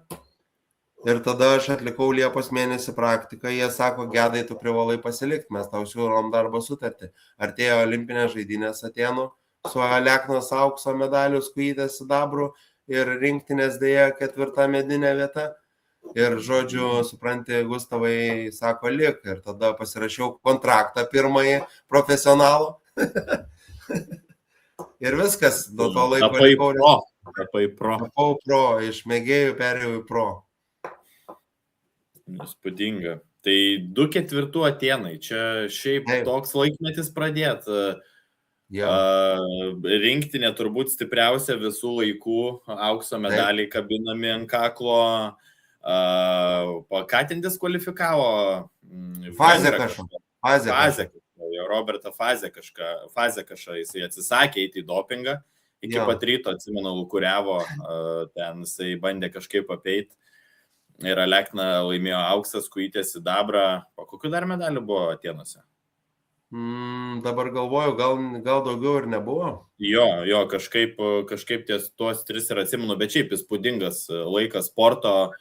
Ir tada aš atlikau Liepos mėnesį praktiką, jie sako, Gedai, tu privalai pasilikti, mes tau siūlom darbo sutartį. Artėjo olimpinės žaidynės Atėnų su Aleknos aukso medaliu, Skujytės sidabrų ir rinktinės dėja 4 medinė vieta. Ir žodžiu, supranti, Gustavai sako, lik. Ir tada pasirašiau kontraktą pirmąjį profesionalų. Ir viskas, nuo to laiko Tapai pro. Tapau pro, iš mėgėjų perėjau į pro. Įspūdinga. Tai 2004 Atėnai, čia šiaip toks laikmetis pradėt. Rinktinė turbūt stipriausia visų laikų, aukso medaliai kabinami ant kaklo. Ką ten diskvalifikavo? Fazekašą. Robertą Fazekašą, jisai atsisakė eiti į dopingą. Iki pat ryto, atsimenu, lukuriavo, ten jisai bandė kažkaip apeiti. Ir Alekna laimėjo auksą, Skujytę sidabrą. O kokių dar medalių buvo Atėnuose? Dabar galvoju, gal daugiau ir nebuvo. Jo, kažkaip tuos 3 ir atsimenu, bet šiaip įspūdingas laikas sporto.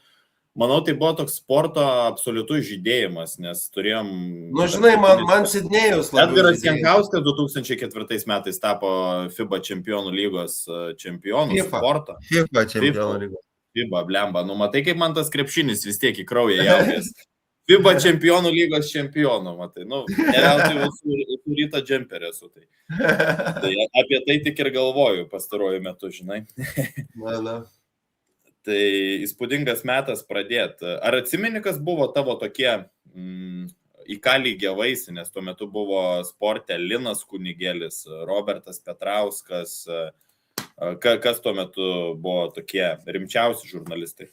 Manau, tai buvo toks sporto absoliutus žydėjimas, nes turėjom... Žinai, man Sidnėjus labiau Edgaras Jankauskas 2004 metais tapo FIBA čempionų lygos čempionu sporto. FIBA čempionų lygos. FIBA, blemba. Matai, kaip man tas krepšinis vis tiek į kraują jaudės. FIBA čempionų lygos čempionų, matai. Neveltui visų ryto džemperį esu. Tai apie tai tik ir galvoju pastaruoju metu, žinai. Tai įspūdingas metas pradėti. Ar atsimeni, kas buvo tavo tokie, į ką lygiavaisi, nes tuo metu buvo sporte Linas Kunigėlis, Robertas Petrauskas. Kas tuo metu buvo tokie rimčiausi žurnalistai?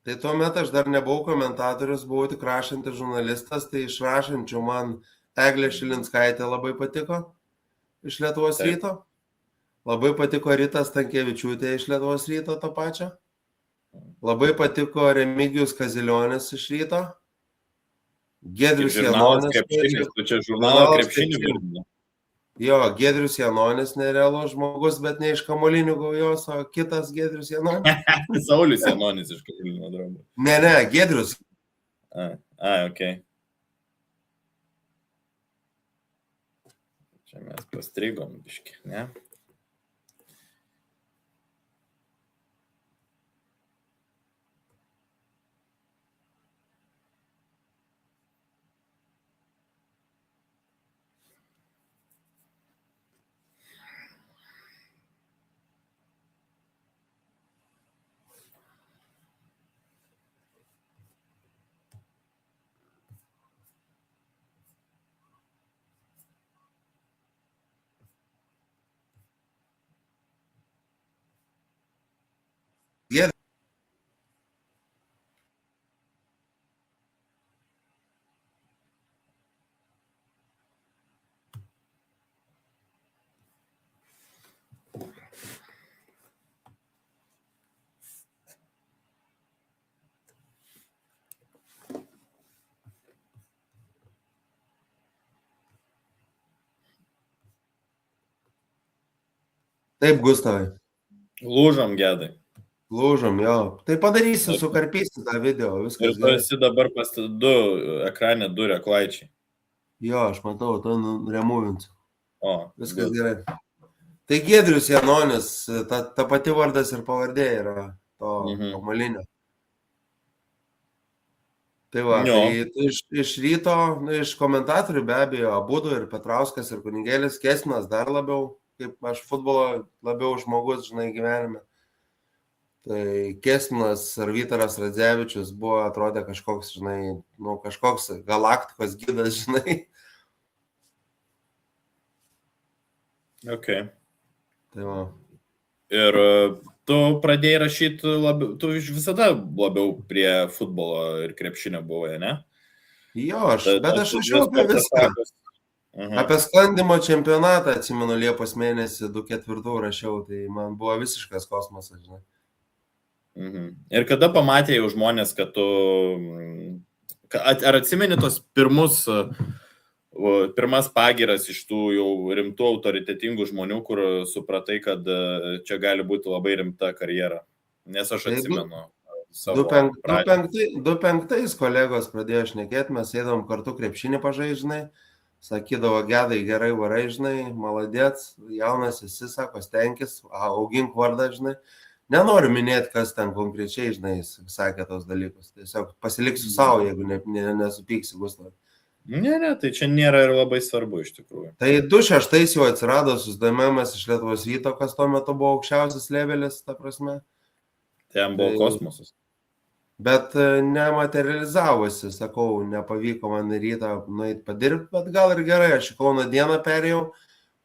Tai tuo metu aš dar nebuvau komentatorius, buvau tik rašantis žurnalistas, tai iš rašančių man Eglė Šilinskaitė labai patiko iš Lietuvos Taip. ryto. Labai patiko Rita Stankievičiūtė iš Lietuvos ryto to pačio. Labai patiko Remigijus Kazilionis iš ryto. Giedrius Žurnalas Janonis. krepšinis, tu čia žurnalo krepšinį vardini. Jo, Giedrius Janonis nerealus žmogus, bet ne iš kamuolinių gaujos, o kitas Giedrius Janonis. Saulius Janonis iš kamuolinio draugo. Ne, Giedrius. Ok. Čia mes pastrigom biški, ne? Taip, Gustavai. Lūžom, Gedai. Lūžom, jo. Tai padarysi, sukarpysi tą video, viskas Ir tu esi dabar ekrane 2 reklaičiai. Jo, aš matau, to removinsiu. O, viskas gerai. Tai Giedrius Janonis, ta pati vardas ir pavardė yra to kamuolinio. Tai va, tai iš ryto, iš komentatorių be abejo, abudu ir Petrauskas ir Kunigėlis, Kesminas dar labiau, kaip aš futbolo labiau žmogus, žinai, gyvenime. Tai Kesminas ar Vytaras Radzevičius buvo, atrodė kažkoks, žinai, kažkoks galaktikos gidas, žinai. Ok. Tai va. Ir tu pradėjai rašyti labiau, tu visada labiau prie futbolo ir krepšinio buvai, ne? Jo, bet aš rašiau apie viską. Apie sklandimo čempionatą, atsimenu, Liepos mėnesį 2004 rašiau, tai man buvo visiškas kosmosas, žinai. Ir kada pamatė jau žmonės, kad tu... Ar atsimeni tos pirmas pagiras iš tų jau rimtų autoritetingų žmonių, kur supratai, kad čia gali būti labai rimta karjera? Nes aš atsimenu savo pradžią. 2005 kolegos pradėjo šnekėti, mes eidom kartu krepšinį pažaižnai, sakydavo, Gedai, gerai varai, žinai, maladėts, jaunas esi, sako, stenkis, augink vardą, žinai. Nenoriu minėti, kas ten konkrečiai, žinai, sakė tos dalykus. Tiesiog pasiliksiu savo, jeigu nesupyksi, Gustavai. Ne, tai čia nėra ir labai svarbu iš tikrųjų. Tai 2006 jau atsirado susidomėjimas iš Lietuvos ryto, kas tuo metu buvo aukščiausias levelis, ta prasme. Ten buvo kosmosas. Bet nematerializavosi, sakau, nepavyko man į rytą nueiti padirbti, bet gal ir gerai, aš į Kauno dieną perėjau.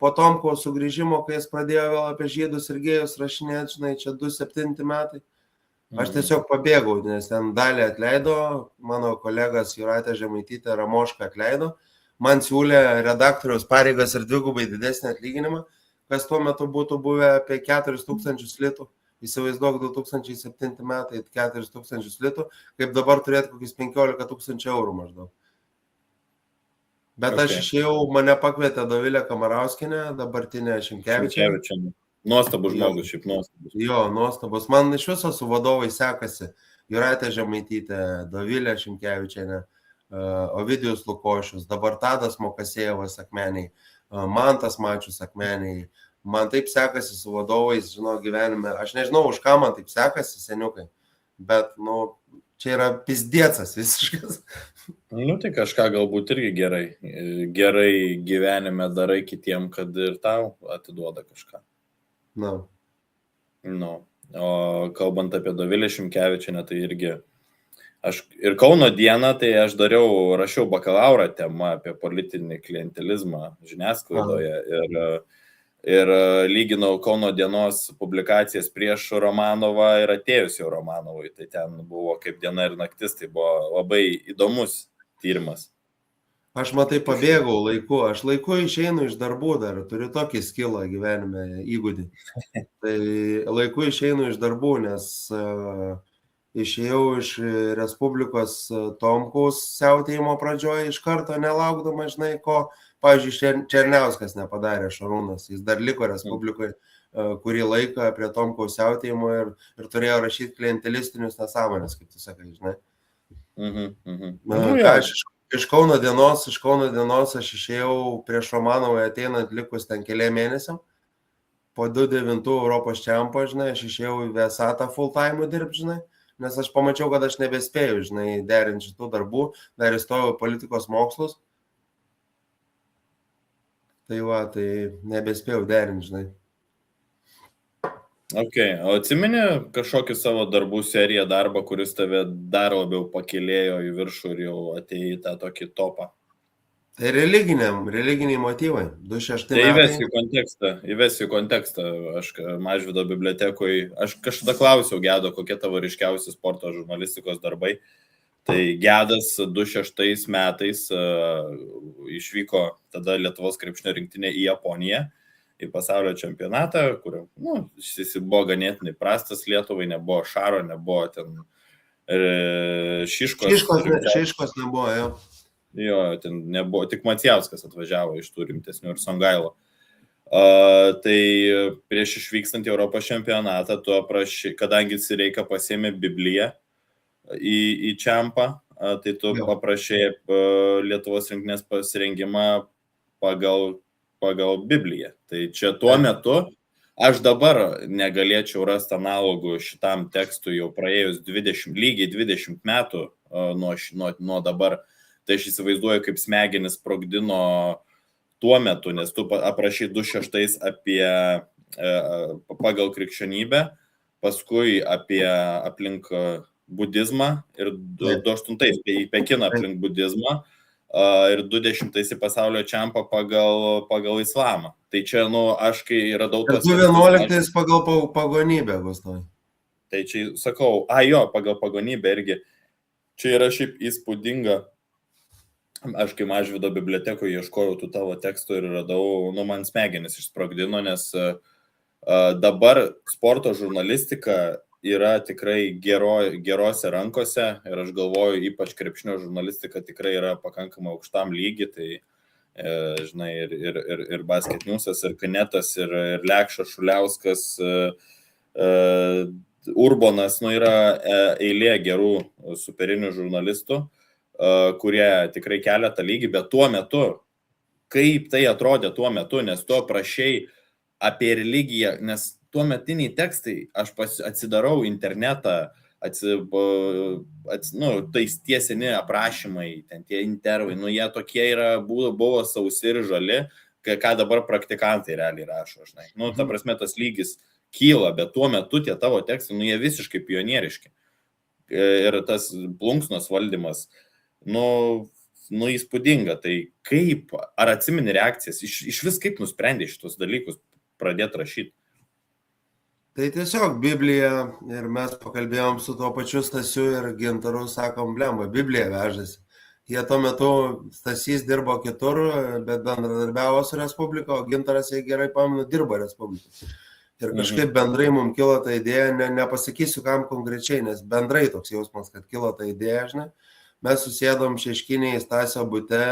Po Tomko sugrįžimo, kai jis pradėjo vėl apie žydus ir gėjus rašinėti, žinai, čia 2007 metai. Aš tiesiog pabėgau, nes ten dalį atleido, mano kolegas Jūratė Žemaitytė Ramošką atleido, man siūlė redaktoriaus pareigas ir dvigubai didesnį atlyginimą, kas tuo metu būtų buvę apie 4000 litų, įsivaizduok 2007 metai 4000 litų, kaip dabar turėtų kokius 15 000 eurų maždaug. Bet aš išėjau, mane pakvietė Dovilė Kamarauskinė, dabartinė Šimkevičienė. Nuostabus žmogus, šiaip nuostabus. Jo, nuostabus. Man iš viso su vadovai sekasi. Jūratė Žemaitytė, Dovilė Šimkevičienė, Ovidijus Lukošius, dabar Tadas Mokasėjevas Akmeniai, Mantas Mačius Akmeniai. Man taip sekasi su vadovais, žinau, gyvenime. Aš nežinau, už ką man taip sekasi, seniukai. Bet, čia yra pizdėcas visiškas. Tai kažką galbūt irgi gerai gyvenime darai kitiem, kad ir tau atiduoda kažką. O kalbant apie Dovilę Šimkevičienę, tai irgi aš ir Kauno dieną, tai aš rašiau bakalauro temą apie politinį klientelizmą žiniasklaidoje ir ir lyginau Kauno dienos publikacijas prieš Romanovą ir atėjus jau Romanovui. Tai ten buvo kaip diena ir naktis, tai buvo labai įdomus tyrimas. Aš matai pabėgau laiku, aš laiku išeinu iš darbų dar, turiu tokį skilą gyvenime įgūdį. Tai laiku išeinu iš darbų, nes išėjau iš Respublikos Tomkaus siautėjimo pradžioje iš karto nelaukdama, žinai, ko, pavyzdžiui, Černiauskas nepadarė Šarūnas, jis dar liko Respublikoje kurį laiką prie Tomkaus siautėjimo ir turėjo rašyti klientelistinius nesąmonės, kaip tu sakai, žinai. Iš Kauno dienos aš išėjau prieš Romanovą ateinant likus ten keliam mėnesiam. Po 2009 Europos čempio, žinai, aš išėjau į Vesatą full time dirbti, žinai, nes aš pamačiau, kad aš nebespėjau, žinai, derinti šitų darbų, dar įstojau politikos mokslus. Tai nebespėjau derinti, žinai. Ok, o atsimeni kažkokį savo darbų seriją, darbą, kuris tave dar labiau pakėlėjo į viršų ir jau atėjo į tą tokį topą? Tai religiniai motyvai, 2006 metai. Tai įvesiu į kontekstą. Aš Mažvydo bibliotekoje, aš kažkada klausiau Gedo, kokie tavo ryškiausi sporto žurnalistikos darbai. Tai Gedas 2006 metais išvyko tada Lietuvos krepšinio rinktinė į Japoniją, į pasaulio čempionatą, kur jis buvo ganėtinai prastas Lietuvai, nebuvo Šaro, nebuvo ten Šiškos. Šiškos nebuvo, jo. Jo, ten nebuvo, tik Macijauskas atvažiavo iš tų rimtesnių ir Songailo. Tai prieš išvykstant į Europos čempionatą, tu aprašai, kadangi Sireika pasiėmė Bibliją į čempą, tai tu paprašai Lietuvos rinktinės pasirengimą pagal Bibliją. Tai čia tuo metu aš dabar negalėčiau rasti analogų šitam tekstui jau praėjus lygiai 20 metų nuo dabar. Tai aš įsivaizduoju, kaip smegenis sprogdino tuo metu, nes tu aprašai 2006 pagal krikščionybę, paskui aplink budizmą ir 2008 į Pekiną aplink budizmą. Ir 2010 pasaulio čempą pagal islamą. Tai čia, aš kai radau tos... 2011 pagal pagonybę, Gustai. Tai čia sakau, pagal pagonybę irgi. Čia yra šiaip įspūdinga. Aš kai Mažvydo bibliotekoje ieškojau tų tavo tekstų ir radau, man smegenis išsprogdino, nes dabar sporto žurnalistika yra tikrai gerose rankose ir aš galvoju, ypač krepšinio žurnalistika tikrai yra pakankamai aukštam lygi, tai žinai, ir Basket Newsas, ir Kanetas, ir Lekšas, Šuliauskas, Urbonas, yra eilė gerų superinių žurnalistų, kurie tikrai kelia tą lygį, bet tuo metu, kaip tai atrodė tuo metu, nes tu aprašei apie religiją, nes tuo metiniai tekstai, aš atsidarau internetą, tai tiesini aprašymai, ten tie intervai, jie tokie buvo sausi ir žali, ką dabar praktikantai realiai rašo, žinai. Ta prasme, tas lygis kyla, bet tuo metu tie tavo tekstai, jie visiškai pionieriški. Ir tas plunksnos valdymas, įspūdinga. Tai kaip, ar atsimeni reakcijas, iš vis kaip nusprendė šitos dalykus pradėti rašyti? Tai tiesiog Biblija, ir mes pakalbėjom su tuo pačiu Stasiu ir Gintaru, sakom, blemba, Biblija vežasi. Jie tuo metu, Stasys dirbo kitur, bet bendradarbiavo su Respublika, o Gintaras, jei gerai pamenu, dirbo Respublika. Ir kažkaip bendrai mums kilo ta idėja, nepasakysiu kam konkrečiai, nes bendrai toks jausmas, kad kilo ta idėja, žinai. Mes susėdom Šeškinėje į Stasio bute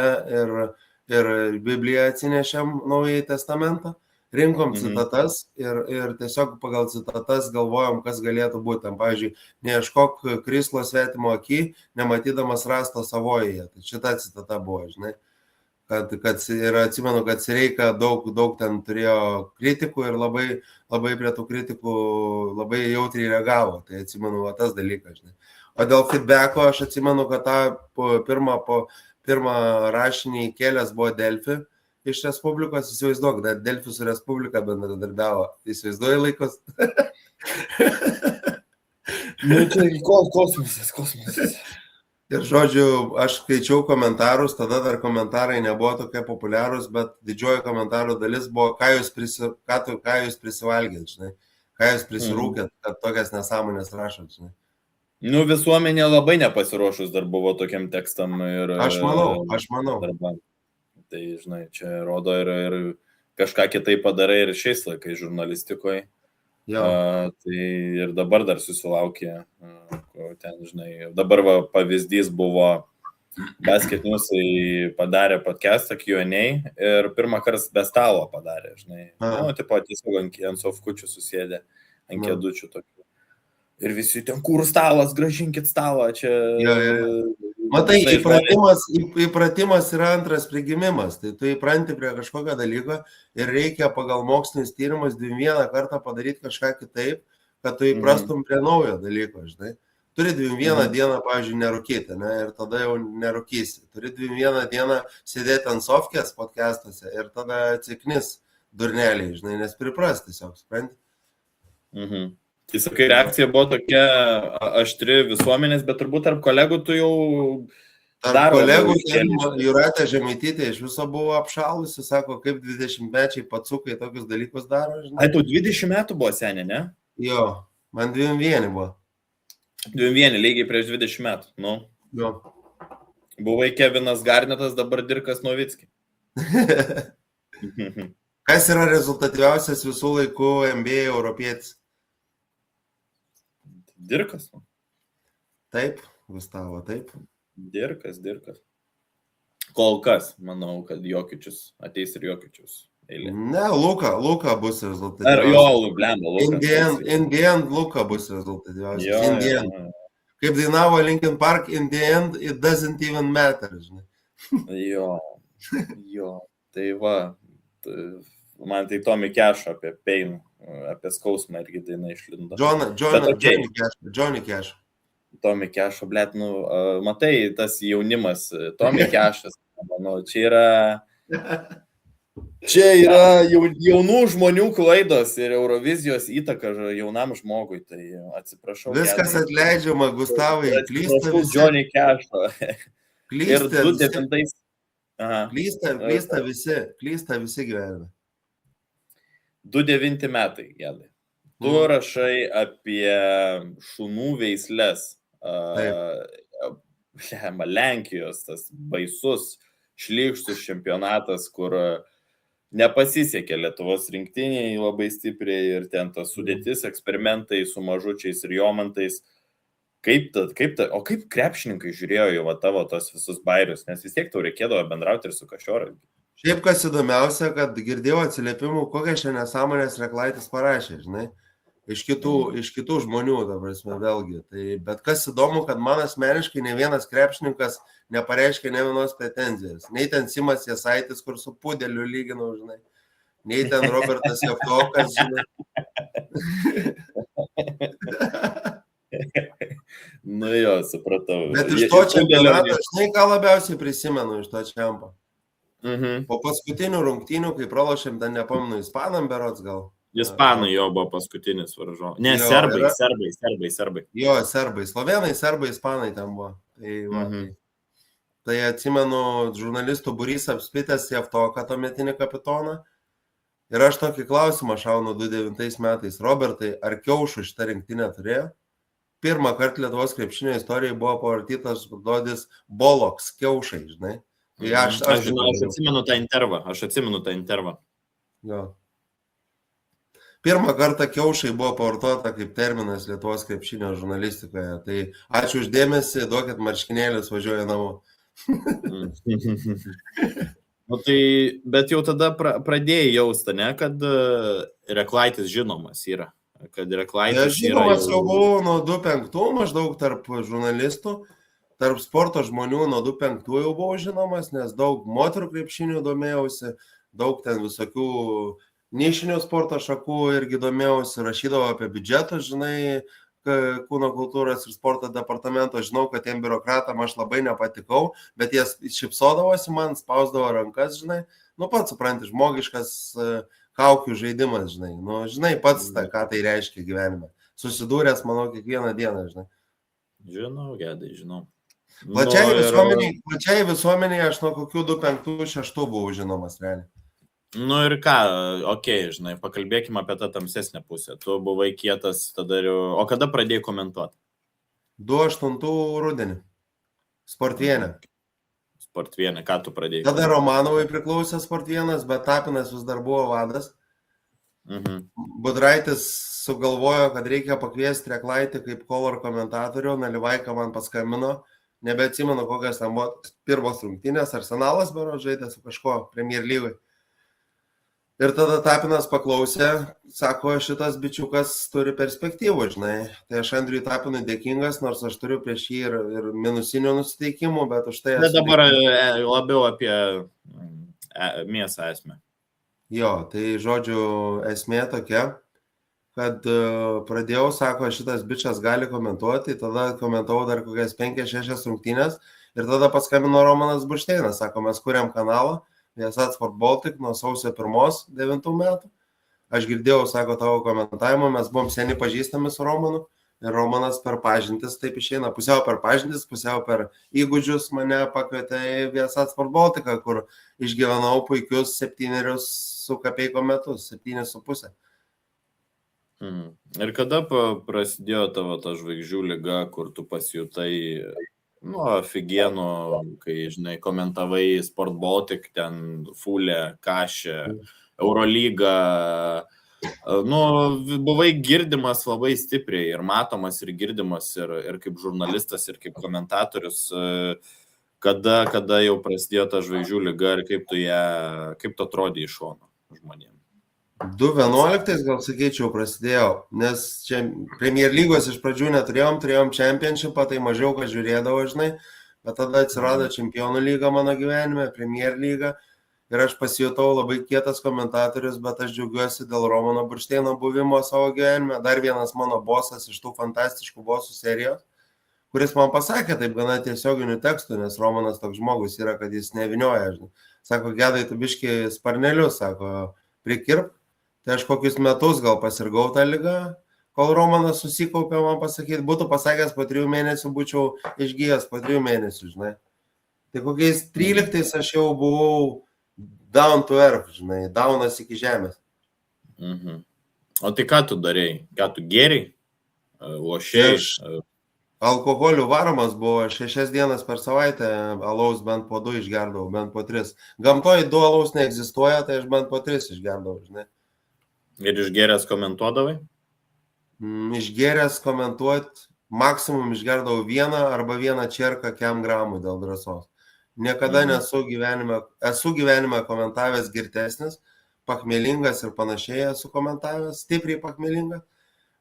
ir Bibliją atsinešėm Naująjį testamentą. Rinkom citatas ir tiesiog pagal citatas galvojom, kas galėtų būti. Pavyzdžiui, neieškok krislo svetimo akį, nematydamas rasto savoje. Tai šita citata buvo, žinai. Ir atsimenu, kad Sireika daug ten turėjo kritikų ir labai prie tų kritikų labai jautriai reagavo. Tai atsimenu, tas dalykas, žinai. O dėl feedbacko aš atsimenu, kad tą pirmą rašinį kėlės buvo Delfi. Iš Respublikos, įsivaizduok, dar Delfi su Respublika bendradarbiavo. Įsivaizduoji laikus? Čia kosmosas. Ir žodžiu, aš skaičiau komentarus, tada dar komentarai nebuvo tokie populiarūs, bet didžioji komentarų dalis buvo, ką jūs prisivalgėt, žinai, ką jūs prisirūkėt, kad tokias nesąmonės rašot, žinai. Nu, visuomenė labai nepasiruošus dar buvo tokiam tekstam ir... Aš manau. Darbam. Tai, žinai, čia rodo ir kažką kitai padarai ir šiais laikais žurnalistikoje. Tai ir dabar dar susilaukė, ten, žinai, dabar pavyzdys buvo Basket News'ai padarė podcastą Q&A ir pirmą kartą be stalo padarė, žinai. Nu, tipo, tiesiog ant sofkučių susėdė, ant kėdučių tokių. Ir visi ten, kur stalas, gražinkit stalą, čia... Matai, įpratimas yra antras prigimimas, tai tu įpranti prie kažkokio dalyko ir reikia pagal mokslinius tyrimus 21 kartą padaryti kažką kitaip, kad tu įprastum prie naujo dalyko, žinai. Turi 21 dieną, pavyzdžiui, nerūkyti, ne, ir tada jau nerūkysi. Turi 21 dieną sėdėti ant sofkės podcastuose ir tada atsiknis durneliai, žinai, nes pripras tiesiog, supranti? Tai sakai, reakcija buvo tokia aštri visuomenės, bet turbūt tarp kolegų tu jau... Tarp kolegų, Jūratė Žemaitytė iš viso buvo apšalusi, sako, kaip 20-mečiai pacukai tokius dalykus daro, žinai. Ai, tu 20 metų buvo senė, ne? Jo, man 21 buvo. 21, lygiai prieš 20 metų, nu. Jo. Buvai Kevinas Garnetas, dabar Dirkas Novickis. Kas yra rezultatyviausias visų laikų NBA europietis? Dirkas. Taip, Gustavo, taip. Dirkas. Kol kas, manau, kad Jokičius ateis ir Jokičius eilė. Ne, Luka bus rezultatyviausias. Jo, blemba, Luka. In the end, Luka bus rezultatyviausias. In the end. Kaip dainavo Linkin Park, in the end, it doesn't even matter, žinai. Jo. Tai va, man tai Tommy Cash apie Pain, apie skausmą irgi daina išlindo. Johnny Cash. Tommy Cash, blėt, nu, matai, tas jaunimas, Tommy Cashas, manau, čia yra jaunų žmonių klaidos ir Eurovizijos įtaka jaunam žmogui, tai atsiprašau. Viskas atleidžiama, Gustavai, klysta visi. Johnny Cash. Klysta visi gyvenime. 29 metai, Gedai. Tu rašai apie šunų veislės. Lenkijos, tas baisus, šlykštus čempionatas, kur nepasisekė Lietuvos rinktiniai labai stipriai ir ten tas sudėtis, eksperimentai su mažučiais ir jomantais. O kaip krepšininkai žiūrėjo jau tavo tos visus bairius, nes vis tiek tau reikėdavo bendrauti ir su Kašioru. Šiaip kas įdomiausia, kad girdėjau atsiliepimų, kokią šią nesąmonės Reklaitis parašė, žinai, iš kitų žmonių, ta prasme, vėlgi. Bet kas įdomu, kad man asmeniškai ne vienas krepšininkas nepareiškė ne vienos pretenzijos. Nei ten Simas Jasaitis, kur su Pudeliu lyginau, žinai, nei ten Robertas Jeftokas, žinai. Nu jo, supratau. Bet iš to čempionato, žinai, ką labiausiai prisimenu iš to čempio. Po paskutinių rungtynių, kai pralošėm, ten nepamenu, ispanam berods gal. Ispanai jo buvo paskutinis varžovas. Ne, serbai. Jo, serbai. Slovenai, serbai, ispanai ten buvo. Tai atsimenu, žurnalistų būrys apspitęs Jeftoką, tuometinį kapitoną. Ir aš tokį klausimą šaunu 2009 metais. Robertai, ar Kiaušų šitą rinktinę turėjo? Pirmą kartą Lietuvos krepšinio istorijoje buvo pavartytas žodis Boloks, Kiaušai, žinai. Aš atsimenu tą intervą. Jo. Pirmą kartą Kiaušai buvo pavartota kaip terminas Lietuvos krepšinio žurnalistikoje. Tai ačiū už dėmesį, duokit marškinėlius, važiuoja namo. Nu tai, bet jau tada pradėjai jausti, ne, kad Reklaitis žinomas yra. Kad Reklaitis žinomas jau buvau nuo 2005 maždaug tarp žurnalistų. Tarp sporto žmonių nuo 2005 jau buvau žinomas, nes daug moterų krepšinių domėjausi, daug ten visokių nišinių sporto šakų irgi domėjausi, rašydavau apie biudžetus, žinai, kūno kultūros ir sporto departamento, žinau, kad tiem biurokratam aš labai nepatikau, bet jie šipsodavosi man, spausdavo rankas, žinai, nu pats supranti, žmogiškas kaukių žaidimas, žinai, nu žinai pats ką tai reiškia gyvenime, susidūręs, manau, kiekvieną dieną, žinai. Žinau, Gedai, žinau. Plačiai visuomeniai aš nuo kokių 2005-2006 buvau žinomas, realiai. Nu ir ką, žinai, pakalbėkime apie tą tamsesnę pusę. Tu buvai kietas tada ir... O kada pradėjai komentuoti? 2008 rudenį. Sportvienė. Sportvienė, ką tu pradėjai? Tada Romanovai priklausė Sportvienas, bet Tapinas vis dar buvo vadas. Budraitis sugalvojo, kad reikia pakviesti Reklaitį kaip kolor komentatorių, Nalivaika man paskambino, nebeatsimenu, kokias ten buvo pirmos rungtynės, Arsenalas berods žaidė su kažko Premier lygoj. Ir tada Tapinas paklausė, sako, šitas bičiukas turi perspektyvų, žinai. Tai aš Andriui Tapinui dėkingas, nors aš turiu prieš jį ir minusinių nusiteikimų, bet už tai... Bet dabar labiau apie mėsą esmę. Jo, tai žodžiu esmė tokia, kad pradėjau, sako, šitas bičias gali komentuoti, tada komentavau dar kokias 5-6 rungtynės ir tada paskambino Romanas Buršteinas, sako, mes kuriam kanalą, Viasat Sport Baltic nuo sausio 1-9 metų. Aš girdėjau, sako, tavo komentavimą, mes buvom seniai pažįstami su Romanu ir Romanas per pažintis taip išeina, pusiau per pažintis, pusiau per įgūdžius mane pakvietė į Viasat Sport Balticą, kur išgyvenau puikius 7 su kapeiko metus, 7,5. Ir kada prasidėjo tavo ta žvaigždžių liga, kur tu pasijutai... Figienų, kai, žinai, komentavai Sport Baltic, ten Fulė, Kašė, Eurolyga, buvai girdimas labai stipriai ir matomas ir girdimas ir kaip žurnalistas, ir kaip komentatorius, kada jau prasidėjo ta žvaigždžių liga ir kaip tu atrodė iš šono žmonėms. 2011 gal sakyčiau prasidėjo, nes čia Premier lygos iš pradžių turėjom Championshipą, tai mažiau ką žiūrėdavo, žinai, bet tada atsirado Čempionų lyga mano gyvenime, Premier lyga ir aš pasijutau labai kietas komentatorius, bet aš džiaugiuosi dėl Romano Buršteino buvimo savo gyvenime. Dar vienas mano bosas iš tų fantastiškų bosų serijos, kuris man pasakė taip gana tiesioginių tekstų, nes Romanas toks žmogus yra, kad jis nevinioja, žinai. Sako, Gedai, tu biški sparnelius, sako, prikirp. Tai aš kokius metus gal pasirgau tą ligą, kol Romanas susikaupė man pasakyti, būtų pasakęs po 3 mėnesių, būčiau išgyjęs po 3 mėnesių, žinai. Tai kokiais 13 aš jau buvau down to earth, žinai, downas iki žemės. O tai ką tu darėjai? Ką tu gėrei? Lošėjai? Alkoholių varomas buvo, 6 dienas per savaitę alaus bent po 2 išgerdavau, bent po 3. Gamtoje 2 alaus neegzistuoja, tai aš bent po 3 išgerdavau, žinai. Ir išgėręs komentuodavai? Išgėręs komentuoti, maksimum išgerdavau 1 arba 1 čerką kiam gramų dėl drąsos. Niekada esu gyvenime komentavęs girtesnis, pachmėlingas ir panašiai esu komentavęs, stipriai pachmėlingas,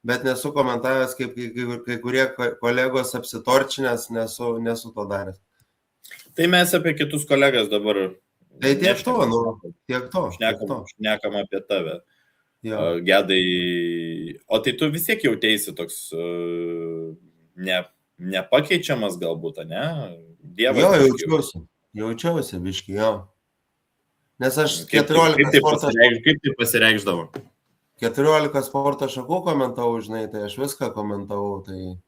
bet nesu komentavęs kaip kai kurie kolegos apsitorčinės, nesu to daręs. Tai mes apie kitus kolegas dabar... Tai tiek to. Šnekam apie tave. Gedai, o tai tu vis tiek jautėsi toks nepakeičiamas galbūt, ne? Dievas, jaučiausi biški, jo. Nes aš 14 sporto... Kaip tai pasireikšdavo? 14 sporto šakų komentavau, žinai, tai aš viską komentavau, tai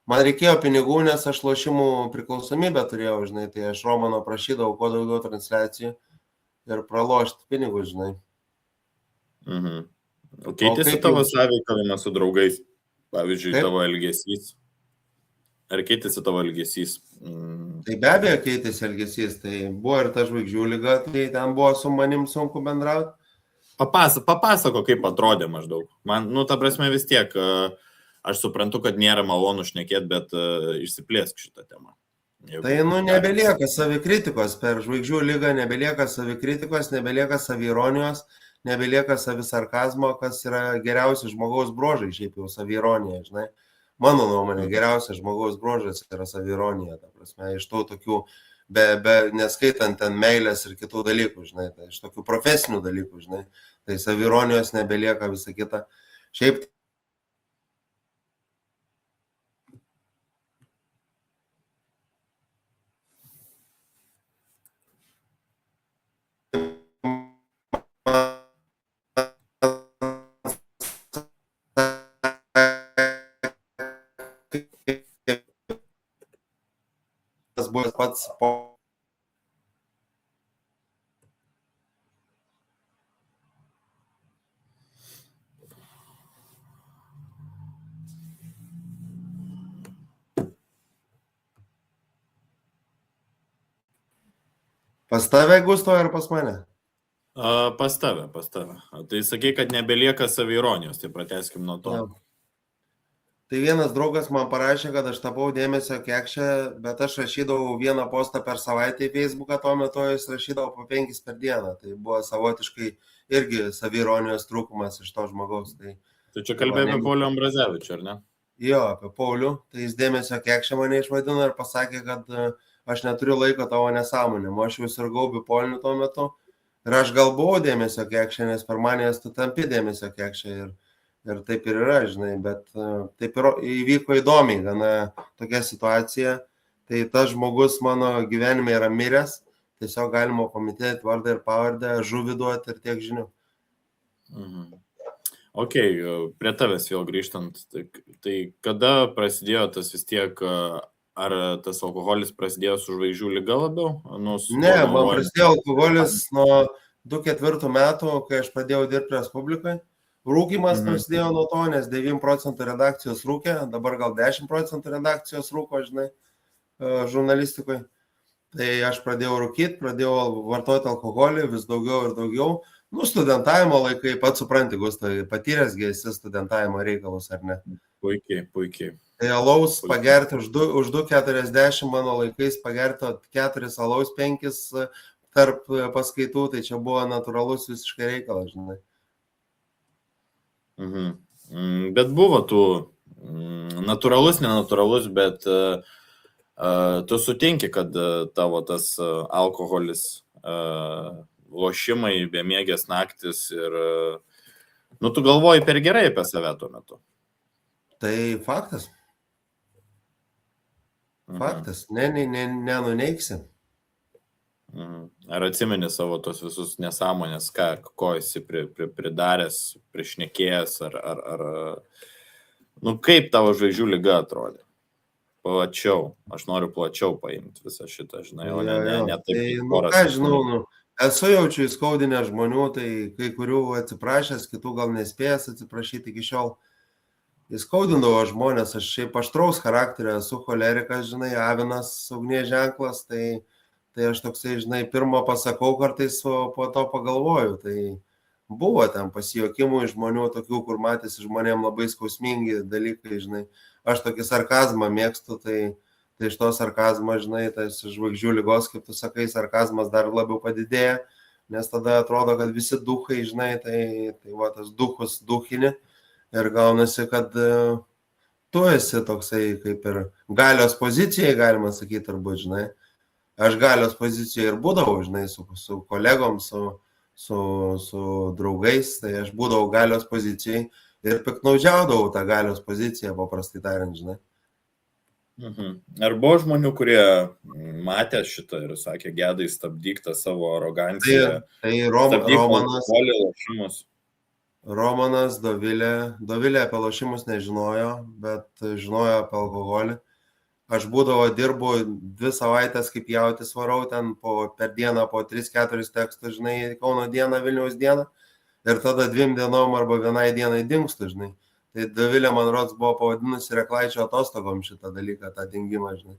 man reikėjo pinigų, nes aš lošimų priklausomybę turėjau, žinai, tai aš Romano prašydavau kuo daugiau transliacijų ir pralošti pinigus, žinai. Keitėsi tavo sąveikavimas su draugais, pavyzdžiui, tavo elgesys? Ar keitėsi tavo elgesys? Tai be abejo keitėsi elgesys, tai buvo ir ta žvaigždžių liga, tai ten buvo su manim sunku bendrauti. Papasako, kaip atrodė maždaug. Man, ta prasme vis tiek, aš suprantu, kad nėra malonu šnekėti, bet išsiplėsk šitą temą. Tai, nebelieka savikritikos, per žvaigždžių ligą nebelieka savikritikos, nebelieka saviironijos, nebelieka savisarkazmo, kas yra geriausi žmogaus bruožai, šiaip jau saviironija, žinai. Mano nuomonė, geriausias žmogaus bruožas yra saviironija, ta prasme, iš tų tokių, neskaitant ten meilės ir kitų dalykų, žinai, tai iš tokių profesinių dalykų, žinai, tai saviironijos nebelieka visa kita. Šiaip buvęs pats pas tave, Gustavai, ar pas mane? Pas tave. Tai sakai, kad nebelieka saviironijos, tai pratęskim nuo to. Ja. Tai vienas draugas man parašė, kad aš tapau dėmesio kekšė, bet aš rašydavau vieną postą per savaitę į Facebooką, tuo metu jis rašydavo po 5 per dieną. Tai buvo savotiškai irgi saviironijos trūkumas iš to žmogaus. Tai čia kalbėjai apie Paulių Ambrazevičių, ar ne? Jo, apie Paulių. Tai jis dėmesio kekšė mane išvadino ir pasakė, kad aš neturiu laiko tavo nesąmonėm. Aš jau sirgau bipoliniu tuo metu ir aš gal buvau dėmesio kekšė, nes per manęs tu tampi dėmesio kekšė. Ir taip ir yra, žinai, bet taip ir įvyko įdomiai, gana tokia situacija. Tai tas žmogus mano gyvenime yra miręs, tiesiog galima pamitėti vardą ir pavardę, žuvį duoti ir tiek žinių. Ok, prie tavęs vėl grįžtant, tai kada prasidėjo tas vis tiek, ar tas alkoholis prasidėjo su žvaigždžių liga labiau? Ne, man prasidėjo alkoholis nuo 2004 metų, kai aš pradėjau dirbti Respublikai. Rūkimas prasidėjo nuo to, nes 9% redakcijos rūkė, dabar gal 10% redakcijos rūko, žinai, žurnalistikoje. Tai aš pradėjau rūkyti, pradėjau vartoti alkoholį vis daugiau ir daugiau. Studentavimo laikai, pats supranti, Gustavai, patyręsgi esi studentavimo reikalus, ar ne? Puikiai. Tai alaus pagerti už 2,40 mano laikais, pagerti 4 alaus 5 tarp paskaitų, tai čia buvo natūralus visiškai reikalas, žinai. Bet buvo tų natūralus, nenatūralus, bet tu sutinki, kad tavo tas alkoholis, lošimai, bemiegės naktis ir tu galvoji per gerai apie save tuo metu. Tai faktas. Nenuneiksi. Ar atsimeni savo tos visus nesąmonės, ko esi pridaręs, priešnekėjęs, ar kaip tavo žvaigždžių liga atrodė? Plačiau, aš noriu plačiau paimti visą šitą, žinai, o ne taip. Ką žinau, esu jaučiu įskaudinę žmonių, tai kai kurių atsiprašęs, kitų gal nespėjęs atsiprašyti iki šiol. Įskaudindavo žmonės, aš šiaip aštraus charakterio, esu cholerikas, žinai, avinas, ugnies ženklas, tai aš toksai, žinai, pirmą pasakau kartais, o po to pagalvoju. Tai buvo ten pasijokimų iš žmonių tokių, kur matėsi žmonėm labai skausmingi dalykai, žinai. Aš tokį sarkazmą mėgstu, tai iš to sarkazmo, žinai, tas žvaigždžių ligos, kaip tu sakai, sarkazmas dar labiau padidėja, nes tada atrodo, kad visi duchai, žinai, tai va tas duchus duchini ir gaunasi, kad tu esi toksai kaip ir galios pozicijai, galima sakyti, turbūt, žinai. Aš galios pozicijoje ir būdavau, žinai, su kolegom, su draugais, tai aš būdavau galios pozicijai ir piknaudžiaudavau tą galios poziciją, paprastai tariant, žinai. Ar buvo žmonių, kurie matė šitą ir sakė, Gedai, stabdyk tą savo aroganciją? Tai Romanas, Dovilė apie lošimus nežinojo, bet žinojo apie alkoholį. Aš dirbu 2 savaitės, kaip jautis varau, ten per dieną po 3-4 tekstus, žinai, Kauno dieną, Vilniaus dieną, ir tada 2 dienom arba 1 dienai dingstu, žinai. Tai Dovilė, man rods, buvo pavadinusi Reklaičio atostogom šitą dalyką, tą dingimą, žinai.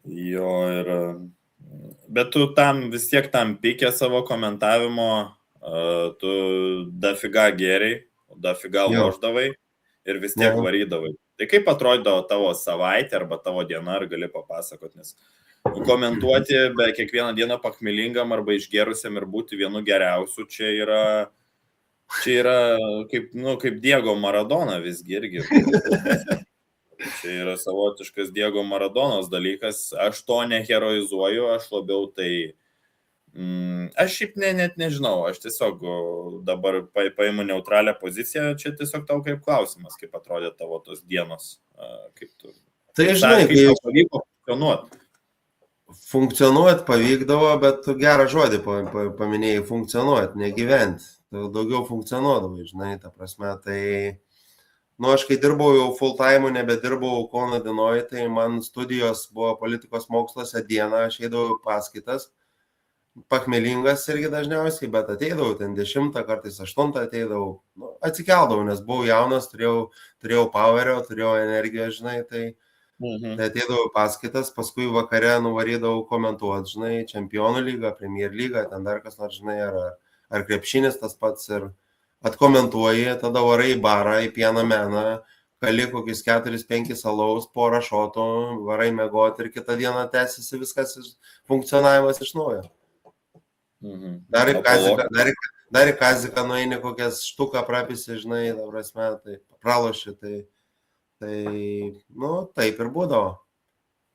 Jo, bet tu vis tiek tam pikė savo komentavimo, tu dafiga geriai, dafiga lošdavai. Ir vis tiek varydavai. Tai kaip atrodydavo tavo savaitė arba tavo diena, ar gali papasakoti, nes komentuoti be kiekvieną dieną pakmilingam arba išgerusiam ir būti vienu geriausiu, čia yra kaip Diego Maradona visgi irgi. Čia yra savotiškas Diego Maradonos dalykas. Aš to neheroizuoju, aš labiau tai... Aš šiaip net nežinau, aš tiesiog dabar paimu neutralią poziciją, čia tiesiog tau kaip klausimas, kaip atrodė tavo tos dienos, kaip tu... Tai žinai, kaip pavyko funkcionuoti. Funkcionuoti pavykdavo, bet tu gerą žodį paminėjai, funkcionuoti, negyventi. Tu daugiau funkcionuodavai, žinai, ta prasme, tai... aš kai dirbau jau full time, nebedirbau Kauno Dienoje, tai man studijos buvo politikos moksluose dieną, aš eidavau paskaitas, pakmelingas irgi dažniausiai, bet ateidavau ten 10, kartais 8 ateidavau, atsikeldavau, nes buvau jaunas, turėjau powerio, turėjau energiją, žinai, tai ateidavau paskaitas, paskui vakare nuvarydavau komentuoti, žinai, Čempionų lygą, Premier lygą, ten dar kas nors, žinai, ar krepšinis tas pats ir atkomentuoji, tada varai į barą, į Pieną meną, kali kokius 4-5 alaus, porą šotų, varai mėgoti ir kitą dieną tęsiasi viskas funkcionavimas iš naujo. Dar į kaziką nueini kokias štuką prapisi, žinai, ta prasme, tai praloši, tai taip ir būdavo.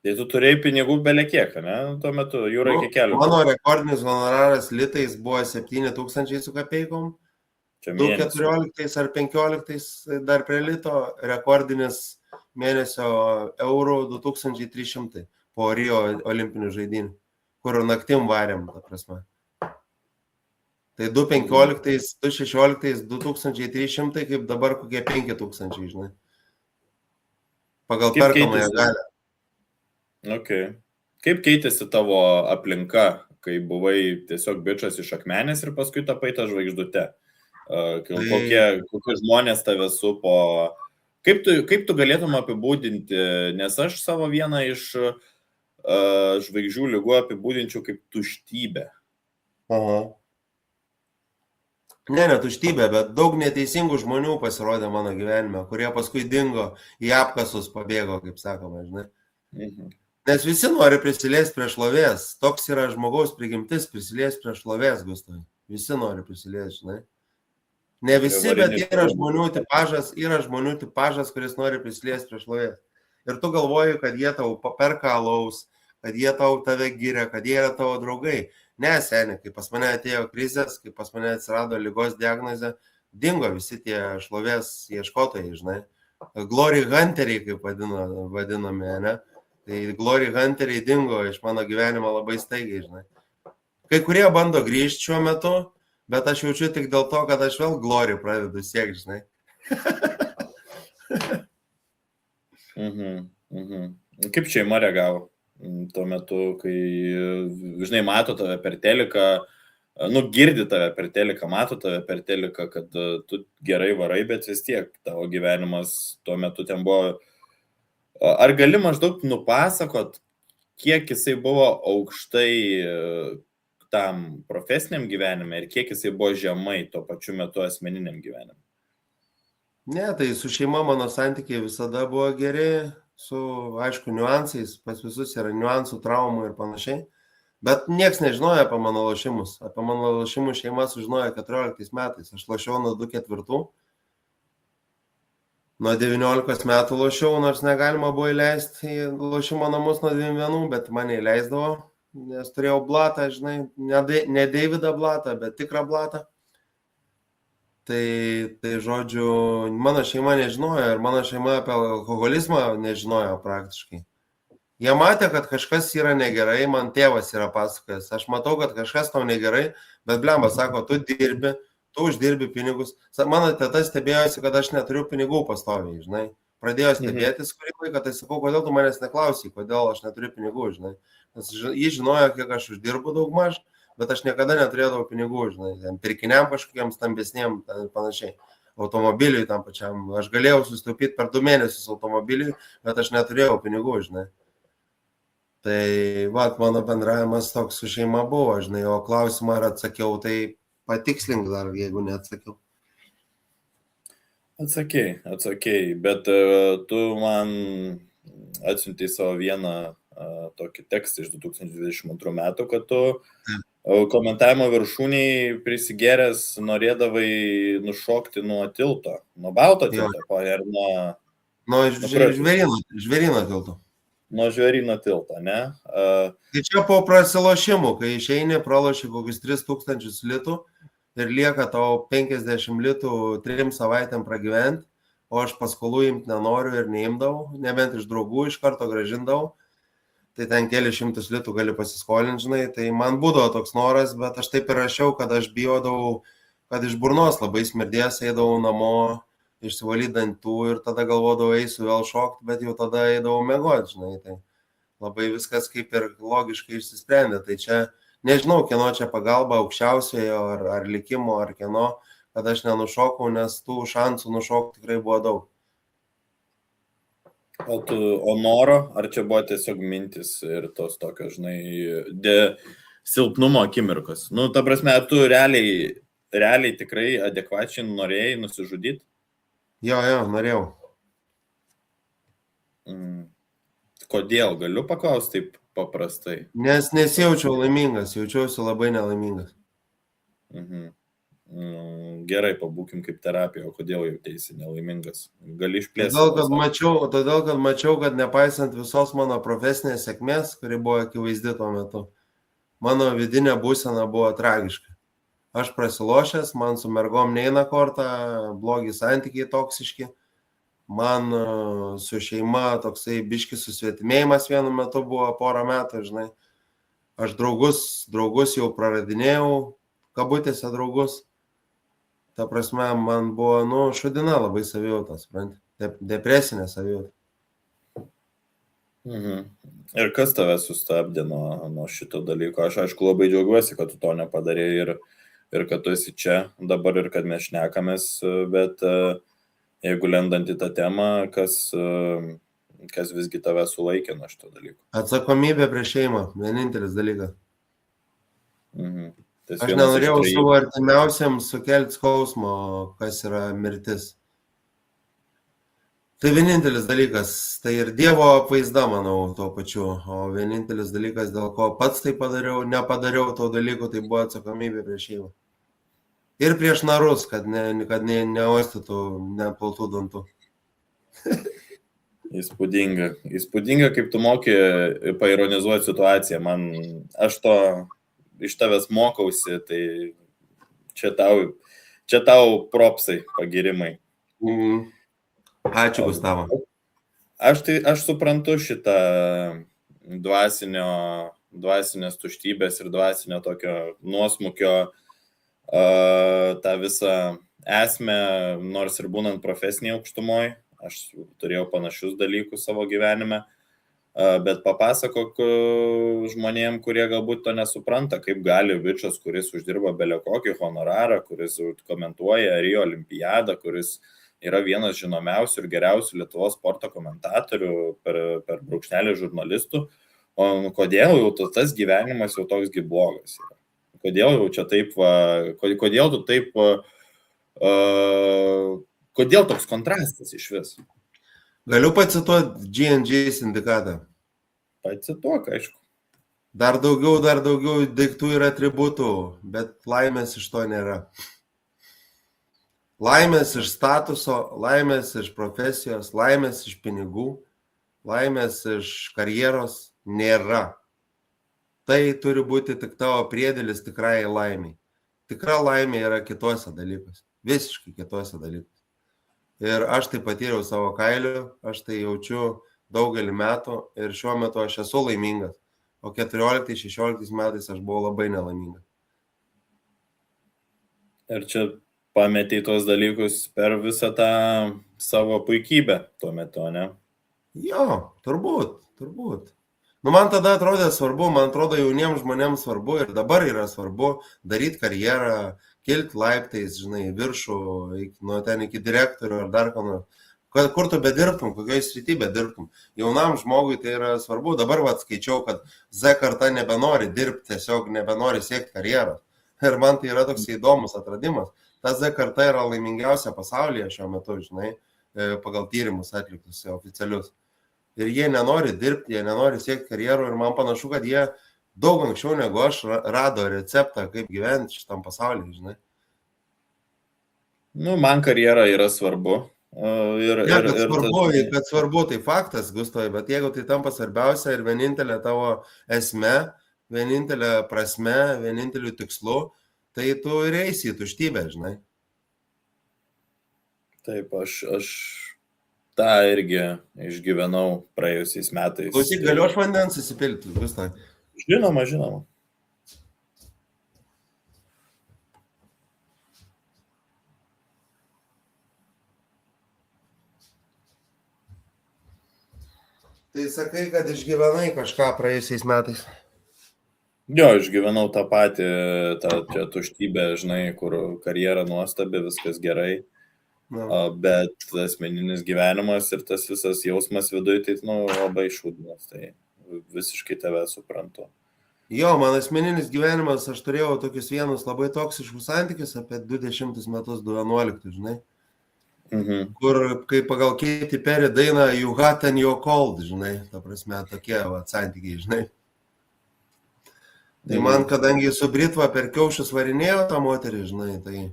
Tai tu turėjai pinigų belekiek, ne? Tuo metu jūra iki kelių. Mano rekordinis honoraras litais buvo 7000 su kapeikom. 2014 ar 2015 dar prie lito, rekordinis mėnesio eurų 2300 po Rio olimpinių žaidynių, kur naktim varėm, ta prasme. Tai 2015, 2016, 2300, kaip dabar kokie 5000, žinai. Pagal perkamąją galę. Okay. Kaip keitėsi tavo aplinka, kai buvai tiesiog bičas iš Akmenės ir paskui tapai tą žvaigždutę? Kokie žmonės tave supo? Kaip tu galėtum apibūdinti, nes aš savo vieną iš žvaigždžių ligų apibūdinčiau kaip tuštybę. Aha. Ne tuštybė, bet daug neteisingų žmonių pasirodė mano gyvenime, kurie paskui dingo, į apkasus pabėgo, kaip sakoma, žinai. Nes visi nori prisiliesti prie šlovės. Toks yra žmogaus prigimtis prisiliesti prie šlovės, Gustavai. Visi nori prisiliesti, žinai. Ne visi, bet yra žmonių tipažas, kuris nori prisiliesti prie šlovės. Ir tu galvoji, kad jie tau perka alaus, kad jie tau tave giria, kad jie yra tavo draugai. Ne, seniai, kai pas mane atėjo krizės, kai pas mane atsirado ligos diagnozė, dingo visi tie šlovės ieškotojai, žinai. Glory Hunteriai, kaip vadiname, ne? Tai Glory Hunteriai dingo iš mano gyvenimo labai staigiai, žinai. Kai kurie bando grįžti šiuo metu, bet aš jaučiu tik dėl to, kad aš vėl Glory pradedu siekti, žinai. Kaip šeima reagavo tuo metu, kai, žinai, mato tave per teliką, girdi tave per teliką, mato tave per teliką, kad tu gerai varai, bet vis tiek tavo gyvenimas tuo metu ten buvo. Ar gali maždaug nupasakot, kiek jisai buvo aukštai tam profesiniam gyvenime ir kiek jisai buvo žemai tuo pačiu metu asmeniniam gyvenime? Ne, tai su šeima mano santykiai visada buvo geri, su, aišku, niuansais, pas visus yra niuansų, traumų ir panašiai, bet nieks nežinojo apie mano lošimus. Apie mano lošimus šeima sužinojo 14 metais. Aš lošiau nuo 2004. Nuo 19 metų lošiau, nors negalima buvo įleisti į lošimo namus nuo 21, bet mane įleisdavo, nes turėjau blatą, žinai, ne Davidą blatą, bet tikrą blatą. Tai žodžiu, mano šeima nežinojo ir mano šeima apie alkoholizmą nežinojo praktiškai. Jie matė, kad kažkas yra negerai, man tėvas yra pasakojęs. Aš matau, kad kažkas tau negerai, bet blemba sako, tu dirbi, tu uždirbi pinigus. Mano teta stebėjosi, kad aš neturiu pinigų pastoviai, žinai. Pradėjo stebėtis kurį laiką, tai sakau, kodėl tu manęs neklausai, kodėl aš neturiu pinigų, žinai. Nes jis žinojo, kiek aš uždirbu daug maž, bet aš niekada neturėdavau pinigų, žinai, pirkiniam kažkokiam stambesniem ir panašiai. Automobiliui tam pačiam. Aš galėjau susitaupyti per 2 mėnesius automobiliui, bet aš neturėjau pinigų, žinai. Tai, mano bendravimas toks su šeima buvo, žinai, o klausimą ar atsakiau, tai patikslink dar, jeigu neatsakiau. Atsakei, bet tu man atsiuntei savo vieną tokį tekstą iš 2022 metų, kad tu komentavimo viršūniai prisigeręs norėdavai nušokti nuo tilto, nuo Balto tilto, ir nuo Žvėryno tilto. Nuo Žvėryno tilto, ne? Tai čia po prasilošimų, kai išeini, praloši kokius 3000 litų ir lieka tau 50 litų 3 savaitėm pragyventi, o aš paskolų imti nenoriu ir neimdavau, nebent iš draugų iš karto gražindavau. Tai ten kelius šimtus litų gali pasiskolinti, žinai, tai man būdavo toks noras, bet aš taip ir rašiau, kad aš bijodavau, kad iš burnos labai smirdės, eidavau namo, išsivalyti dantų ir tada galvodavau, eisiu vėl šokti, bet jau tada eidavau mėgoti, žinai. Tai labai viskas kaip ir logiškai išsisprendė. Tai čia nežinau, kieno čia pagalba, aukščiausiojo ar likimo, ar kieno, kad aš nenušokau, nes tų šansų nušokti tikrai buvo daug. O noro, ar čia buvo tiesiog mintis ir tos tokios, žinai, silpnumo akimirkos? Nu, ta prasme, ar tu realiai tikrai adekvačiai norėjai nusižudyti? Jo, norėjau. Kodėl? Galiu paklausti taip paprastai? Nes nesijaučiau laimingas, jaučiausi labai nelaimingas. Gerai, pabūkim kaip terapija, o kodėl jautėsi nelaimingas? Gali išplėsti? Todėl, kad mačiau, kad nepaisant visos mano profesinės sėkmės, kuri buvo akivaizdi tuo metu, mano vidinė būsena buvo tragiška. Aš prasilošęs, man su mergom neina kortą, blogi santykiai toksiški, man su šeima toksai biškis susvetimėjimas vienu metu buvo porą metų, žinai. Aš draugus jau praradinėjau, kabutėse draugus. Ta prasme, man buvo, šudina labai savijauta, supranti, depresinė savijauta. Ir kas tave sustabdė nuo šito dalyko? Aš aišku labai džiaugiuosi, kad tu to nepadarėjai ir kad tu esi čia dabar ir kad mes šnekamės, bet jeigu lendant į tą temą, kas visgi tave sulaikė nuo šito dalyko? Atsakomybė prieš šeimą, vienintelis dalykas. Tai aš nenorėjau savo artimiausiams sukelti skausmo, kas yra mirtis. Tai vienintelis dalykas, tai ir Dievo apvaizda, manau, tuo pačiu, o vienintelis dalykas, dėl ko pats tai nepadariau to dalyko, tai buvo atsakomybė prieš šeimą. Ir prieš narus, kad neuostytų neplautų dantų. Įspūdinga, kaip tu moki paironizuoti situaciją. Aš to iš tavęs mokausi, tai čia tau propsai, pagirimai. Ačiū, Gustavo. Aš suprantu šitą dvasinės tuštybės ir dvasinio tokio nuosmukio tą visą esmę, nors ir būnant profesiniai aukštumoje. Aš turėjau panašius dalykus savo gyvenime, bet papasakok žmonėm, kurie galbūt to nesupranta, kaip gali bičas, kuris uždirba belekokį honorarą, kuris komentuoja Rio olimpiadą, kuris yra vienas žinomiausių ir geriausių Lietuvos sporto komentatorių per brūkšnelį žurnalistų, o kodėl jau tas gyvenimas jau toks blogas yra? Kodėl jau čia taip, kodėl tu taip, kodėl toks kontrastas iš vis? Galiu pacituoti G&G sindikatą. Pacituok, aišku. Dar daugiau daiktų ir atributų, bet laimės iš to nėra. Laimės iš statuso, laimės iš profesijos, laimės iš pinigų, laimės iš karjeros nėra. Tai turi būti tik tavo priedėlis tikrai laimiai. Tikra laimė yra kituose dalykuose, visiškai kituose dalykuose. Ir aš tai patyriau savo kailiu, aš tai jaučiu daugelį metų ir šiuo metu aš esu laimingas, o 14-16 metais aš buvau labai nelaimingas. Ir čia pametei tuos dalykus per visą tą savo puikybę tuo metu, ne? Jo, turbūt. Man tada atrodė svarbu, man atrodo jauniems žmonėms svarbu ir dabar yra svarbu daryti karjerą, kilti laiptais, žinai, viršų, nuo ten iki direktorių ar dar ką nors. Kur tu bedirbtum, kokioje srityje bedirbtum. Jaunam žmogui tai yra svarbu. Dabar skaičiau, kad Z karta nebenori dirbti, tiesiog nebenori siekti karjeros. Ir man tai yra toks įdomus atradimas. Ta Z karta yra laimingiausia pasaulyje šiuo metu, žinai, pagal tyrimus atliktus oficialius. Ir jie nenori dirbti, jie nenori siekti karjerų ir man panašu, kad jie daug anksčiau negu aš rado receptą, kaip gyventi šitam pasaulyje, žinai. Man karjera yra svarbu. Kad svarbu, tai faktas, Gustavai, bet jeigu tai tampa svarbiausia ir vienintelė tavo esmė, vienintelė prasme, vieninteliu tikslu, tai tu ir eisi į tuštybę, žinai. Taip, aš tą irgi išgyvenau praėjusiais metais. Klausyk, galiu aš vandens įsipilti, Gustavai? Žinoma. Tai sakai, kad išgyvenai kažką praėjusiais metais. Jo, išgyvenau tą patį, tą tuštybę, žinai, kur karjera nuostabi, viskas gerai, Na. bet asmeninis gyvenimas ir tas visas jausmas viduje, tai, labai šūdinas, tai visiškai tave suprantu. Jo, man asmeninis gyvenimas, aš turėjau tokius vienus labai toksiškus santykius apie 20 metus, 2011, žinai. Kur, kai pagal Katy Perry dainą You Hot and You Cold, žinai, ta prasme, tokie santykiai, žinai. Tai man, kadangi su Britva per kiaušius varinėjo tą moterį, žinai, tai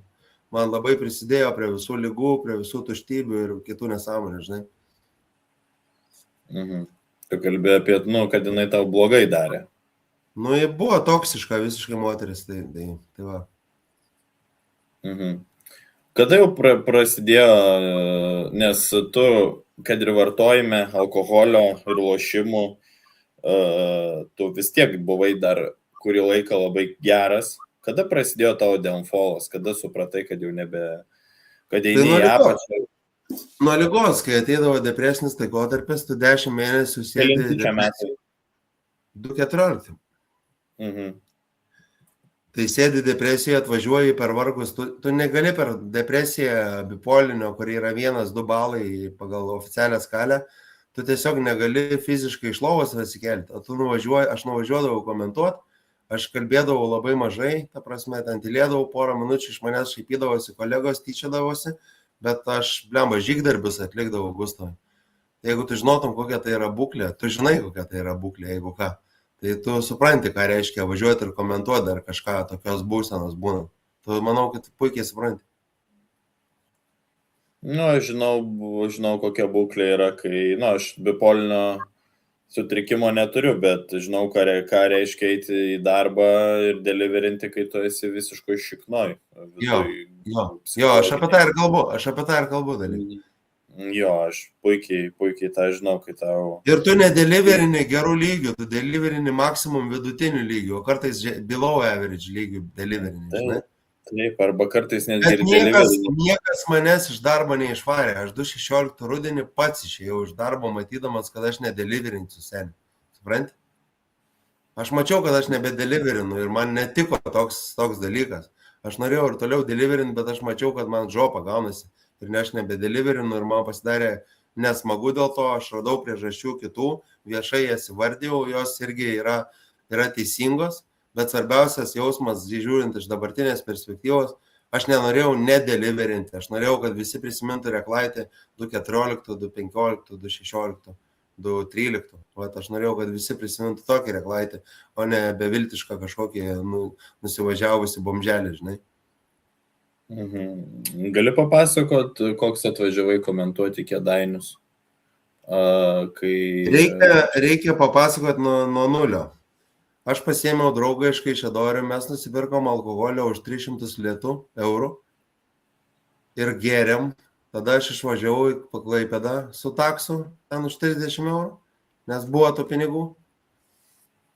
man labai prisidėjo prie visų lygų, prie visų tuštybių ir kitų nesąmonių, žinai. Tu kalbėjai apie, kad jinai tau blogai darė. Ji buvo toksiška visiškai moteris, tai va. Kada jau prasidėjo, nes tu, kad ir vartojime alkoholio ir lošimų, tu vis tiek buvai dar kurį laiką labai geras. Kada prasidėjo tavo downfallas? Kada supratai, kad jau kad eini į apačią? Nuo ligos, kai ateidavo depresinis laikotarpis, tu 10 mėnesių sėdi. Kelinti čia metai? 2014. Tai sėdi depresijoje, atvažiuoji per vargus, tu negali per depresiją bipolinio, kur yra 1-2 balai pagal oficialią skalę, tu tiesiog negali fiziškai iš lovos atsikelti. Aš nuvažiuodavau komentuoti, aš kalbėdavau labai mažai, ta prasme, ten tylėdavau porą minučių, iš manęs šaipydavosi kolegos, tyčiadavosi, bet aš, žygdarbius atlikdavau, Gustavai. Jeigu tu žinotum, kokia tai yra būklė, tu žinai, kokia tai yra būklė, jeigu ką. Tai tu supranti, ką reiškia važiuoti ir komentuoti dar kažką tokios būsenos būnant. Tu manau, kad puikiai supranti. Aš žinau, kokia būklė yra, kai, aš bipolinio sutrikimo neturiu, bet žinau, ką reiškia eiti į darbą ir deliverinti, kai tu esi visiškai šiknoj. Jo, aš apie tai ir kalbu dalykai. Jo, aš puikiai tą žinau, kai tau... Ir tu nedeliverini gerų lygių, tu deliverini maksimum vidutinių lygių, o kartais below average lygių deliverini, žinai? Taip, arba kartais netgi ir deliverini. Niekas manęs iš darbo neišvarė, aš 2016 rudenį pats išėjau iš darbo, matydamas, kad aš nedeliverinsiu seniai. Supranti? Aš mačiau, kad aš nebedeliverinu ir man netiko toks dalykas. Aš norėjau ir toliau deliverinti, bet aš mačiau, kad man žopa gaunasi. Ir aš nebedeliverinu ir man pasidarė nesmagu dėl to, aš radau priežasčių kitų, viešai jas įvardėjau, jos irgi yra teisingos, bet svarbiausias jausmas, žiūrint iš dabartinės perspektyvos, aš nenorėjau nedeliverinti, aš norėjau, kad visi prisimintų Reklaitį 2014, 2015, 2016, 2013. Aš norėjau, kad visi prisimintų tokį Reklaitį, o ne beviltišką kažkokį nusivažiavusi bomželį, žinai. Gali papasakot, koks atvažiavai komentuoti Kėdainius? Reikia papasakot nuo nulio. Aš pasiėmiau draugą iš Kaišiadorių, mes nusipirkom alkoholio už 300 eurų ir gėrėm. Tada aš išvažiavau į Klaipėdą su taksu, ten už 30 eurų, nes buvo tų pinigų.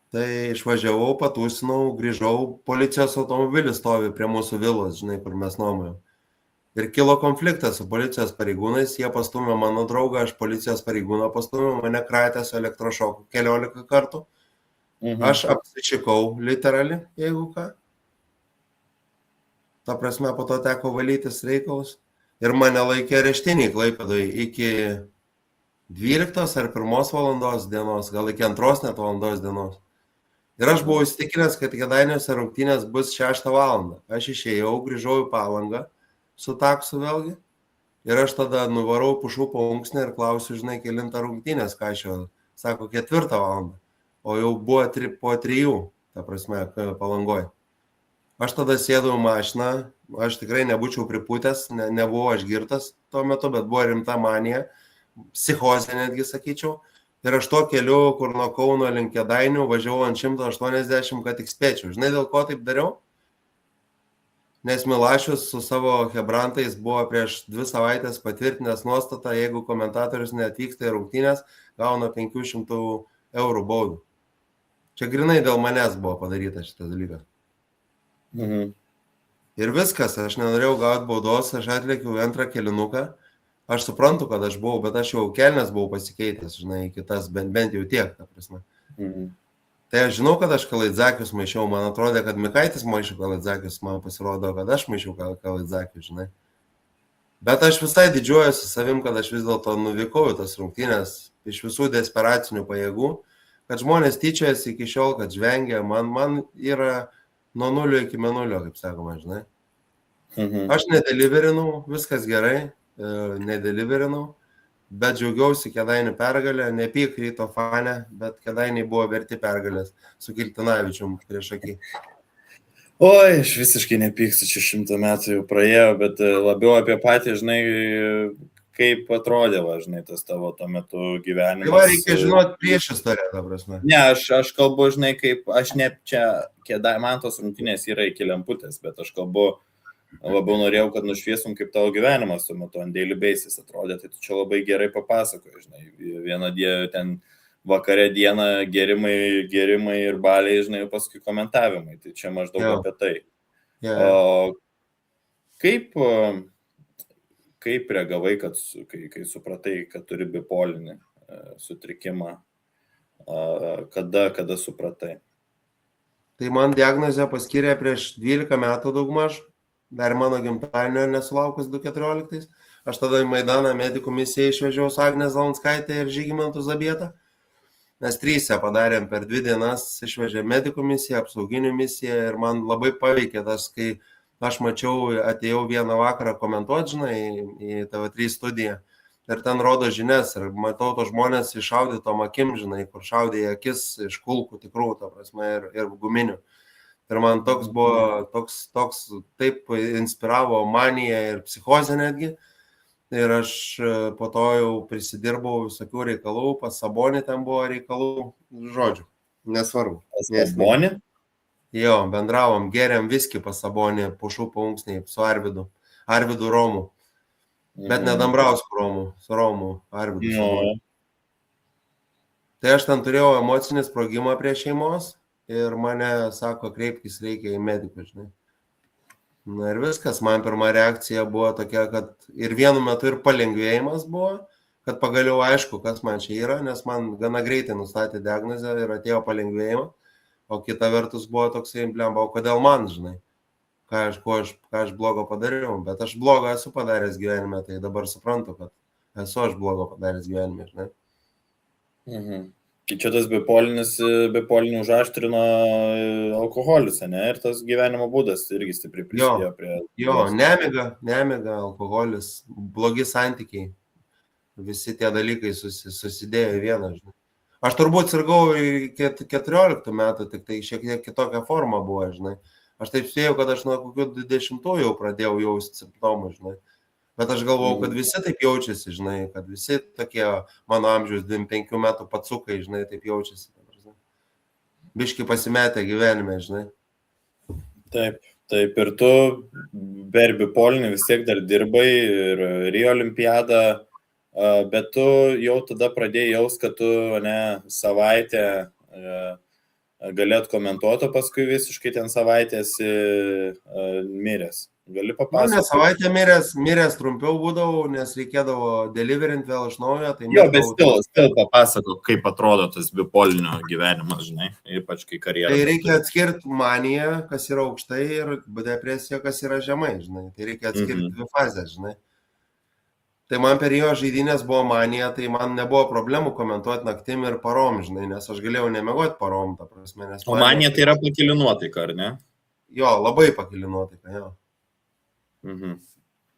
Tai išvažiavau, patūsinau, grįžau, policijos automobilis stovi prie mūsų vilos, žinai, kur mes nuomojom. Ir kilo konfliktas su policijos pareigūnais, jie pastumė mano draugą, aš policijos pareigūną pastumė, mane kratė su elektrošoku 14 kartų. Aš apsičikau literali, jeigu ką. Ta prasme, po to teko valytis reikalus. Ir mane laikė areštinį Klaipėdoje iki 12 ar 1 valandos dienos, gal iki 2 net valandos dienos. Ir aš buvau įsitikinęs, kad Kėdainiuose rungtynės bus 6 valandą. Aš išėjau, grįžau į Palangą su taksu vėlgi. Ir aš tada nuvarau Pušų paunksnę ir klausiu, žinai, kelintą rungtynės, ką aš jau, sako, 4 valandą. O jau buvo po 3, ta prasme, Palangoje. Aš tada sėdau į mašiną, aš tikrai nebūčiau pripūtęs, nebuvau aš girtas tuo metu, bet buvo rimta manija, psichozė netgi sakyčiau. Ir aš to keliu, kur nuo Kauno link Kėdainių važiavau ant 180, kad tik spėčiau. Žinai, dėl ko taip dariau? Nes Milašius su savo hebrantais buvo prieš 2 savaitės patvirtinęs nuostatą, jeigu komentatorius neatvyksta į rungtynės, gauna 500 eurų baudų. Čia grinai dėl manęs buvo padaryta šitas dalykas. Ir viskas, aš nenorėjau gauti baudos, aš atlėkiau 2 kėlinuką. aš suprantu, kad aš buvau, bet aš jau kelnes buvau pasikeitęs, žinai, kitas, bent jau tiek, ta prasme. Tai aš žinau, kad aš Kalaidzakius maišiau, man atrodė, kad Mikaitis maišė Kalaidzakius, man pasirodo, kad aš maišiau Kalaidzakius, žinai. Bet aš visai didžiuojuosi savim, kad aš vis dėlto nuvykau į tas rungtynės iš visų desperacinių pajėgų, kad žmonės tyčiojasi iki šiol, kad žvengia, man yra nuo 0 iki mėnulio, kaip sakoma, žinai. Aš nedeliverinau, viskas gerai, nedeliverinau, bet džiaugiausi Kėdainių pergalę, nepyk Ryto fane, bet Kėdainiai buvo verti pergalės su Kiltinavičium prieš akį. Oi, aš visiškai nepykstu, čia 100 metų jau praėjo, bet labiau apie patį, žinai, kaip atrodė, žinai, tas tavo tuo metu gyvenimas. Tai reikia žinoti prieš istoriją, ta prasme. Ne, aš kalbu, žinai, kaip, aš ne čia, man tos rungtynės yra iki lemputės, bet aš kalbu, labiau norėjau, kad nušviesum, kaip tavo gyvenimas tuo metu ant daily basis atrodė, tai tu čia labai gerai papasakoji, žinai, vieną dieną ten vakare dieną gerimai ir baliai, žinai, paskui komentavimai, tai čia maždaug apie tai. O kaip reagavai, kai supratai, kad turi bipolinį sutrikimą, kada supratai? Tai man diagnozę paskyrė prieš 12 metų daugmaž. Dar mano gimtadienio nesulaukus 2014. Aš tada į Maidaną medikų misiją išvežiau su Agnė Zaunskaitė ir Žygimantu Zabieta. Mes 3 padarėm per 2 dienas, išvežė medikų misiją, apsauginių misiją ir man labai paveikė tas, kai aš mačiau, atėjau vieną vakarą komentuoti, žinai, į TV3 studiją ir ten rodo žinias ir matau tos žmonės iššaudytom akim, žinai, kur šaudė į akis iš kulkų tikrų, ta prasme, ir guminių. Ir man toks buvo, toks taip inspiravo maniją ir psichozę netgi. Ir aš po to jau prisidirbau visokių reikalų, pas Sabonį ten buvo reikalų, žodžių, nesvarbu. Pas Sabonį? Jo, bendravom, geriam viskį pas Sabonį, Pušų paunksniai, su Arvidu Romu. Bet ne Dambrausku Romu, su Romu, Arvidu Sabonį. Tai aš ten turėjau emocinį sprogimą prie šeimos. Ir mane sako, kreipkis reikia į medikus, žinai. Na ir viskas, man pirma reakcija buvo tokia, kad ir vienu metu ir palengvėjimas buvo, kad pagaliau aišku, kas man čia yra, nes man gana greitai nustatė diagnozę ir atėjo palengvėjimas, o kita vertus buvo toksai blemba, o kodėl man, žinai, ką aš blogo padariau, bet aš blogo esu padaręs gyvenime, tai dabar suprantu, kad esu aš blogo padaręs gyvenime, žinai. Čia tas bipolinį užaštrino alkoholis, ne? Ir tas gyvenimo būdas irgi stipriai prisidėjo prie... Jo, nemiga, alkoholis, blogi santykiai, visi tie dalykai susidėjo į vieną, žinai. Aš turbūt sirgau iki 14 metų, tik tai šiek tiek kitokia forma buvo, žinai. Aš taip spėjau, kad aš nuo kokių 20 jau pradėjau jausti simptomų, žinai. Bet aš galvojau, kad visi taip jaučiasi, žinai, kad visi tokie mano amžiaus 25 metų patsukai, žinai, taip jaučiasi. Biški pasimetę gyvenime, žinai. Taip, ir tu per bipolinį vis tiek dar dirbai ir Rio olimpiadą, bet tu jau tada pradėjai jaust, kad tu savaitę galėt komentuoti, o paskui visiškai ten savaitės miręs. Gali papasakoti? Ne, savaitę miręs trumpiau būdavau, nes reikėdavo deliverint vėl iš naujo. Tai jo, bet stil papasakok, kaip atrodo tas bipolinio gyvenimas, žinai, ypač kai karjera. Tai reikia atskirti maniją, kas yra aukštai, ir depresiją, kas yra žemai, žinai. Tai reikia atskirti 2 fazės, žinai. Tai man per jo žaidynės buvo manija, tai man nebuvo problemų komentuoti naktim ir parom, žinai, nes aš galėjau nemegoti parom, ta prasme. O manija tai yra pakili nuotaika, ar ne? Jo, labai pakili nuotaika, jo.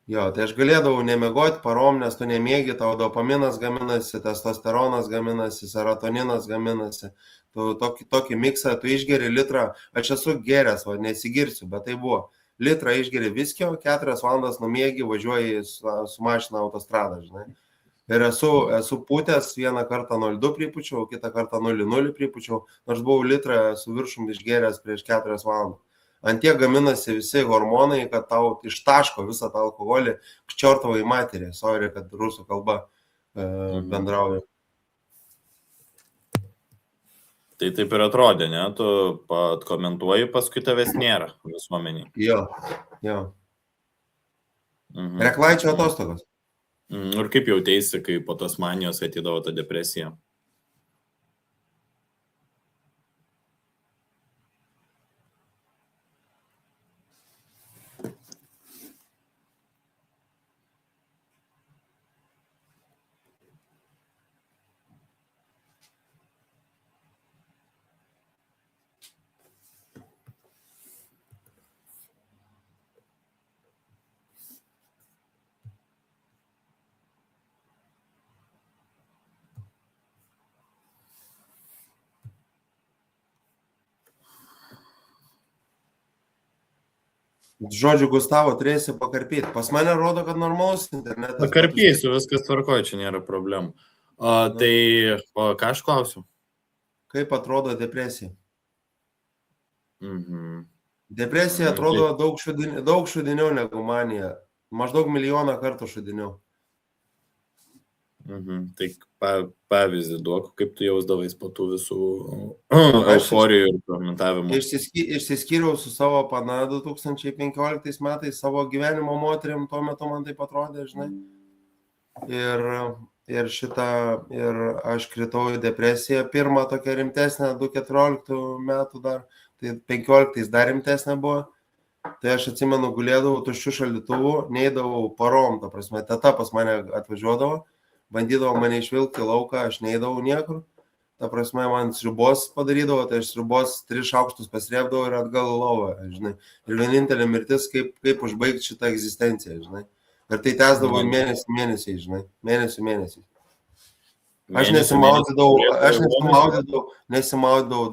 Jo, tai aš galėdavau nemegoti parom, nes tu nemiegi, tau dopaminas gaminasi, testosteronas gaminasi, serotoninas gaminasi. Tu tokį miksą, tu išgeri litrą, aš esu geręs, nesigirsiu, bet tai buvo. Litrą išgeri viskio, 4 valandas numiegi, važiuoji su mašina autostradą, žinai. Ir esu pūtęs, vieną kartą 0,2 pripučiau, kitą kartą 0,0 pripučiau, nors buvau litrą su viršum išgeręs prieš 4 valandas. Antie gaminasi visi hormonai, kad tau ištaško visą tą alkoholį, kčiortavai materiją, sorry, kad rusų kalba bendrauju. Tai taip ir atrodė, ne? Tu komentuoji, paskui tavęs nėra visuomenį. Jo. Reklaičio atostogos. Ir kaip jautėsi, kai po tos manijos atidavo tą depresiją? Žodžiu, Gustavo, turėsi pakarpyti. Pas mane rodo, kad normalus internetas. Pakarpysiu, viskas tvarkoja, čia nėra problemų. Tai ką aš klausiu? Kaip atrodo depresija? Mhm. Depresija atrodo daug šudiniau negu manija. Maždaug 1 milijoną kartų šudiniau. Tai pavyzdį duok, kaip tu jausdavais po tų visų euforijų ir komentavimų. Išsiskyriau su savo pana 2015 metais, savo gyvenimo moteriam, tuo metu man taip atrodė, žinai. Ir aš kritau į depresiją, pirmą tokią rimtesnę, 2014 metų dar, tai 15 dar rimtesnė buvo. Tai aš atsimenu, gulėdavau tuščių šaldytuvų, neidavau parom, ta prasme, teta pas mane atvažiuodavo, bandydavo mane išvilkti lauką, aš neidavau niekur. Ta prasme, man sriubos padarydavo, tai aš sriubos 3 šaukštus pasrėpdavau ir atgal į lovą, žinai. Ir vienintelė mirtis, kaip užbaigti šitą egzistenciją, žinai. Ir tai tęsdavo mėnesiai, žinai. Mėnesiai. Aš nesimaudydavau,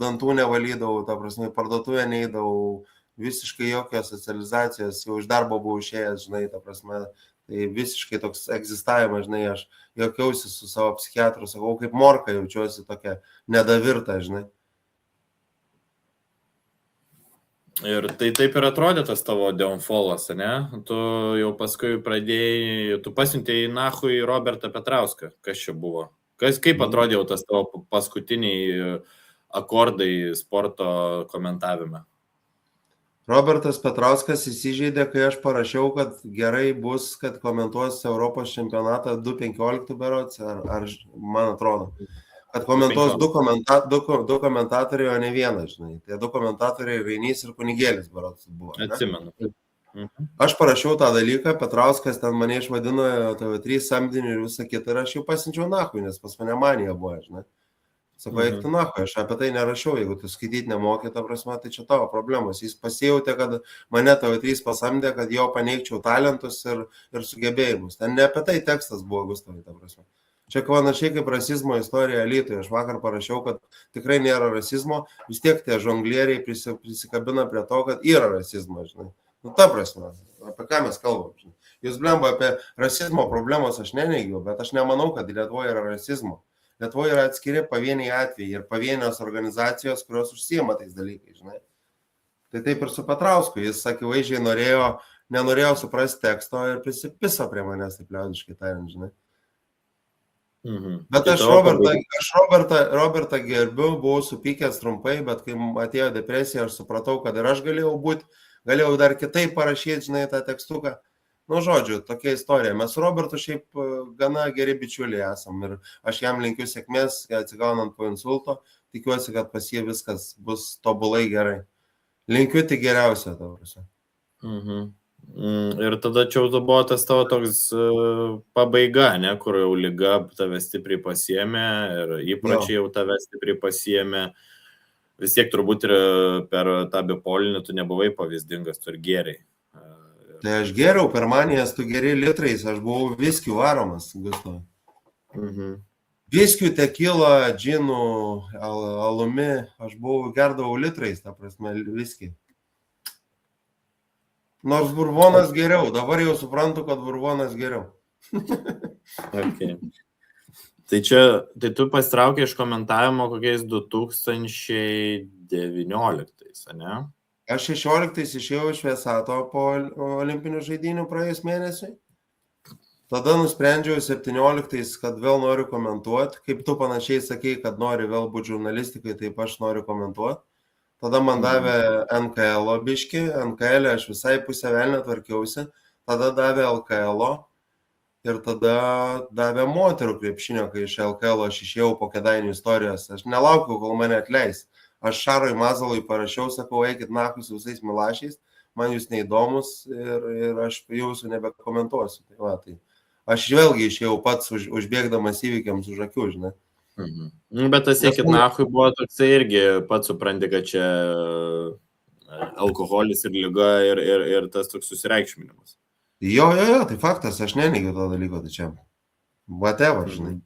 dantų nevalydavau, ta prasme, parduotuvę neidavau, visiškai jokios socializacijos, jau iš darbo buvau išėjęs, žinai, ta prasme, tai visiškai toks egzistavimas, žinai, aš jokiausi su savo psichiatru, sakau, kaip morka jaučiuosi tokia nedavirta, žinai. Ir tai taip ir atrodė tas tavo downfallas, ne? Tu jau paskui pradėjai, tu pasiuntėjai nachui Robertą Petrauską, kas čia buvo? Kaip atrodė jau tas tavo paskutiniai akordai sporto komentavime? Robertas Petrauskas įsižeidė, kai aš parašiau, kad gerai bus, kad komentuos Europos čempionatą 2015 berods, ar man atrodo, kad komentuos du komentatoriai, o ne vienas, žinai. Tie 2 komentatoriai Rainys ir Kunigėlis berods buvo. Atsimenu. Aš parašiau tą dalyką, Petrauskas ten mane išvadino TV3 samdiniu ir visą kitą, ir aš jau pasiunčiau nachui, nes pas mane manija buvo, žinai. Sako, eik tu nachui, aš apie tai nerašiau, jeigu tu skaityti nemokė, ta prasme, tai čia tavo problemos. Jis pasijautė, kad mane TV3 pasamdė, kad jo paneigčiau talentus ir sugebėjimus. Ten ne apie tai tekstas buvo, Gustavai, ta prasme. Čia panašiai kaip rasizmo istorija Alytuje. Aš vakar parašiau, kad tikrai nėra rasizmo, vis tiek tie žonglieriai prisikabina prie to, kad yra rasizmas, žinai. Nu, ta prasme, apie ką mes kalbam, žinai. Jūs blemba apie rasizmo problemos aš neneigiau, bet aš nemanau, kad Lietuvoje yra rasizmo. Lietuvoje yra atskiri pavieniai atvejai ir pavienios organizacijos, kurios užsiima tais dalykais, žinai. Tai taip ir su Petrausku, jis akivaizdžiai nenorėjo suprasti teksto ir prisipiso prie manęs, taip liaudiškai tariant, žinai. Bet aš Robertą gerbiu, buvau supykęs trumpai, bet kai atėjo depresija, aš supratau, kad ir aš galėjau dar kitaip parašyti, žinai, tą tekstuką. Nu, žodžiu, tokia istorija. Mes su Robertu šiaip gana geri bičiuliai esam ir aš jam linkiu sėkmės, atsigaunant po insulto. Tikiuosi, kad pas jį viskas bus tobulai gerai. Linkiu tik geriausio, tavruose. Ir tada čia buvo tas tavo toks pabaiga, ne, kur jau liga tave stipriai pasiėmė ir įpročiai jau tave stipriai pasiėmė. Vis tiek turbūt ir per tą bipolinį tu nebuvai pavyzdingas, tu ir gėriai. Tai aš geriau, per manijas tu geri litrais, aš buvau viskių varomas, Gustavai. Viskių, tekilą, džinų, alumi, aš gerdavau litrais, ta prasme, viskį. Nors burvonas geriau, dabar jau suprantu, kad burvonas geriau. Okay. Tai tu pasitraukė iš komentavimo kokiais 2019, ne? Aš 16 išėjau iš Vesato po olimpinių žaidynių praėjus mėnesiui. Tada nusprendžiau 17, kad vėl noriu komentuoti. Kaip tu panašiai sakei, kad nori vėl būti žurnalistikai, taip aš noriu komentuoti. Tada man davė NKL biškį. NKL aš visai pusę velnio tvarkiausi. Tada davė LKL. ir tada davė moterų krepšinio, kai iš LKL aš išėjau po Kėdainių istorijos. Aš nelaukiau, kol mane atleis. Aš Šarui Mazalui parašiau, sakau, eikit nakus visais milašiais, man jūs neįdomus ir aš jūsų nebekomentuosiu. Tai va, tai aš vėlgi išėjau pats užbėgdamas įvykiams už akių, žinai. Bet tas eikit nahui buvo toksai irgi pats supranti, kad čia alkoholis ir lyga ir tas toks susireikšminimas. Jo, tai faktas, aš neneigiu to dalyko, tai čia whatever, žinai.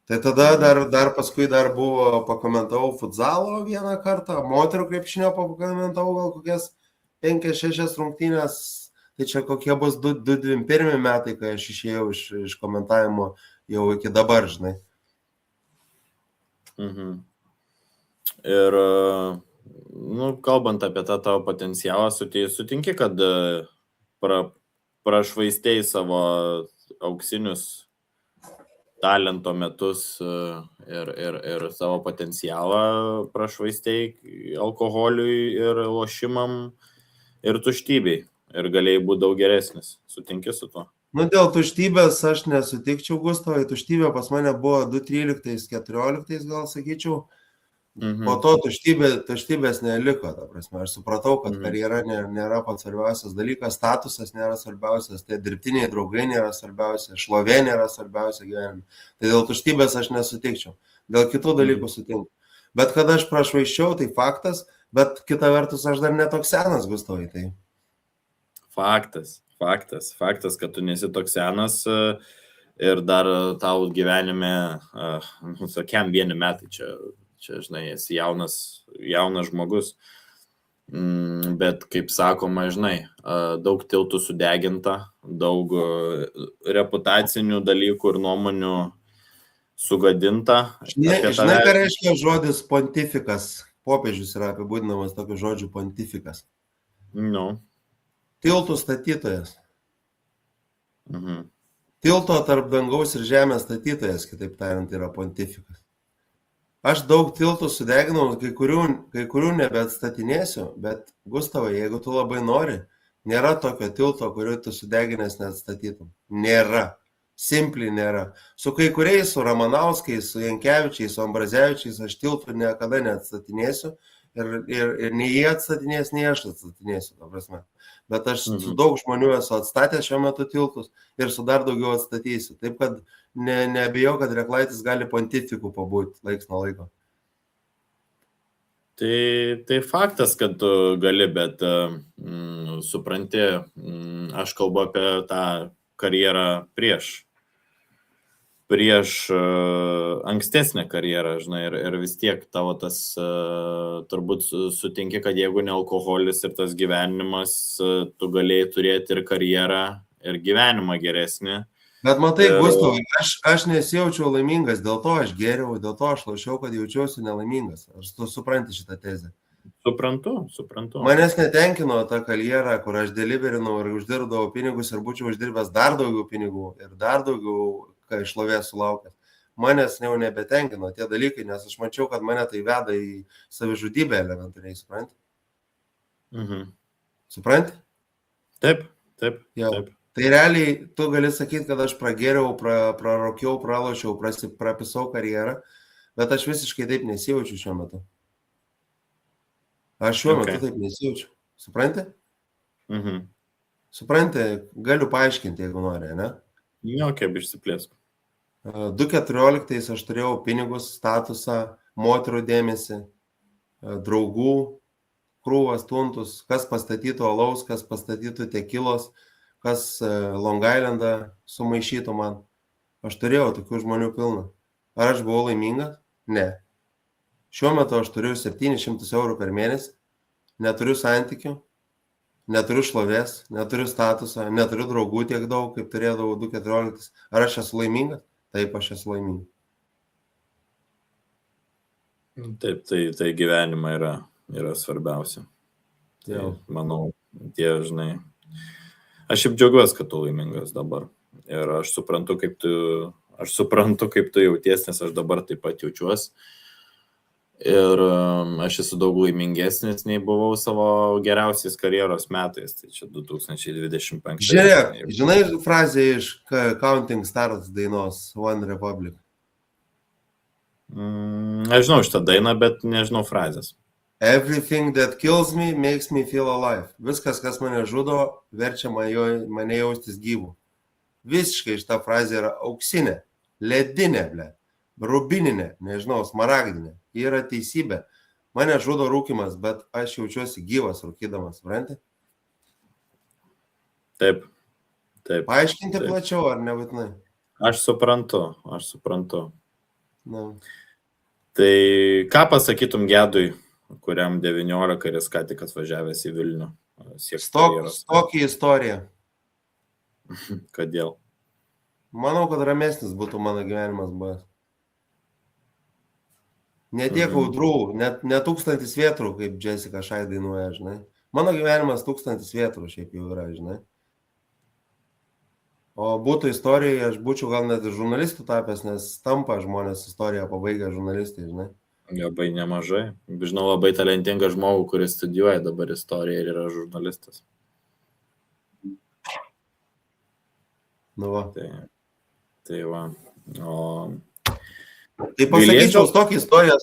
Tai tada dar paskui dar buvo, pakomentavau futzalo vieną kartą, moterų krepšinio pakomentavau gal kokias 5-6 rungtynės, tai čia kokie bus 21 metai, kai aš išėjau iš komentavimo jau iki dabar, žinai. Ir, kalbant apie tą tavo potencialą, sutinki, kad prašvaistėjai savo auksinius talento metus ir savo potencialą prašvaistėjai alkoholiui ir lošimam ir tuštybei ir galėjai būti daug geresnis. Sutinki su tuo? Dėl tuštybės aš nesutikčiau, Gustavai. Tuštybė pas mane buvo 2013-2014, gal sakyčiau. Po to tuštybės neliko, ta prasme. Aš supratau, kad karjera nėra pats svarbiausias dalykas, statusas nėra svarbiausias, tai dirbtiniai draugai nėra svarbiausia, šlovė nėra svarbiausia gyvenime. Tai dėl tuštybės aš nesutikčiau. Dėl kitų dalykų sutinku. Bet kad aš prašvaiščiau, tai faktas, bet kita vertus aš dar netoks senas, Gustavai. Tai. Faktas, kad tu nesi toks senas ir dar tau gyvenime, sakiam, 1 metai čia, žinai, esi jaunas žmogus, bet, kaip sakoma, žinai, daug tiltų sudeginta, daug reputacinių dalykų ir nuomonių sugadinta. Žinai, ką reiškia žodis pontifikas? Popiežius yra apibūdinamas tokiu žodžiu pontifikas. Tiltų statytojas. Tilto tarp dangaus ir žemės statytojas, kitaip tariant, yra pontifikas. Aš daug tiltų sudeginau, kai kurių nebeatstatinėsiu, bet Gustavai, jeigu tu labai nori, nėra tokio tilto, kuriuo tu sudeginęs neatstatytum. Nėra. Simpliai nėra. Su kai kuriais, su Ramanauskais, su Jankevičiais, su Ambrazevičiais aš tiltų niekada neatstatinėsiu ir nei jie atstatinės, nei aš atstatinėsiu, ta prasme. Bet aš su daug žmonių esu atstatęs šiuo metu tiltus ir su dar daugiau atstatysiu. Taip, kad nebijau, kad Reklaitis gali pontifikų pabūti laiks nuo laiko. Tai faktas, kad tu gali, bet supranti, aš kalbu apie tą karjerą prieš ankstesnę karjerą, žinai, ir vis tiek tavo tas, turbūt sutinki, kad jeigu ne alkoholis ir tas gyvenimas, tu galėjai turėti ir karjerą, ir gyvenimą geresnį. Bet matai, Gustavai, aš nesijaučiau laimingas, dėl to aš geriau, dėl to aš lošiau, kad jaučiausi nelaimingas. Ar tu supranti šitą tezę? Suprantu. Manęs netenkino ta karjera, kur aš deliverinau ir uždirbdavau pinigus ir būčiau uždirbęs dar daugiau pinigų ir dar daugiau šlovės sulaukęs. Manęs jau nebetenkino tie dalykai, nes aš mačiau, kad mane tai veda į savižudybę elementariai, supranti? Supranti? Taip. Tai realiai tu gali sakyti, kad aš pragėriau, prarokiau, pralošiau, prapisau karjerą, bet aš visiškai taip nesijaučiu šiuo metu. Aš šiuo metu taip nesijaučiu. Supranti? Supranti, galiu paaiškinti, jeigu nori, ne? Kaip išsiplėsk. 2014 aš turėjau pinigus, statusą, moterų dėmesį, draugų, krūvas, tuntus, kas pastatytų alaus, kas pastatytų tekilos, kas Long Islandą sumaišytų man. Aš turėjau tokių žmonių pilną. Ar aš buvau laimingas? Ne. Šiuo metu aš turiu 700 eurų per mėnesį, neturiu santykių, neturiu šlovės, neturiu statusą, neturiu draugų tiek daug, kaip turėdavau 2014. Ar aš esu laimingas? Taip, aš esu laimingas. Taip, tai gyvenimą yra svarbiausia. Tai, manau, žinai, aš šiaip džiaugiuosi, kad tu laimingas dabar. Ir aš suprantu, kaip tu jauties, nes aš dabar taip pat jaučiuosi. Ir aš esu daug laimingesnis, nei buvau savo geriausiais karjeros metais, tai čia 2025. Žiūrėk, žinai frazę iš Counting Stars dainos One Republic? Aš žinau šitą dainą, bet nežinau frazės. Everything that kills me makes me feel alive. Viskas, kas mane žudo, verčia mane jaustis gyvų. Visiškai šita frazė yra auksinė, ledinė, rubininė, nežinau, smaragdinė. Ji yra teisybė. Mane žudo rūkimas, bet aš jaučiuosi gyvas rūkydamas, supranti? Taip. Paaiškinti plačiau, ar nebūtinai? Aš suprantu. Na. Tai ką pasakytum Gedui, kuriam 19 ir jis ką tik atvažiavęs į Vilnių? Stokį istoriją. Kodėl? Manau, kad ramesnis būtų mano gyvenimas buvęs. Ne tiek audrų, ne 1000 vietrų, kaip Jessica Shai dainuoja, žinai. Mano gyvenimas 1000 vietrų šiaip jau yra, žinai. O būtų istorijoje, aš būčiau gal net ir žurnalistų tapęs, nes tampa žmonės istoriją pabaigę žurnalistai, žinai. Labai nemažai. Žinau labai talentingą žmogų, kuris studijuoja dabar istoriją ir yra žurnalistas. Nu va. Tai va. Tai pasakyčiau, stokį istoriją,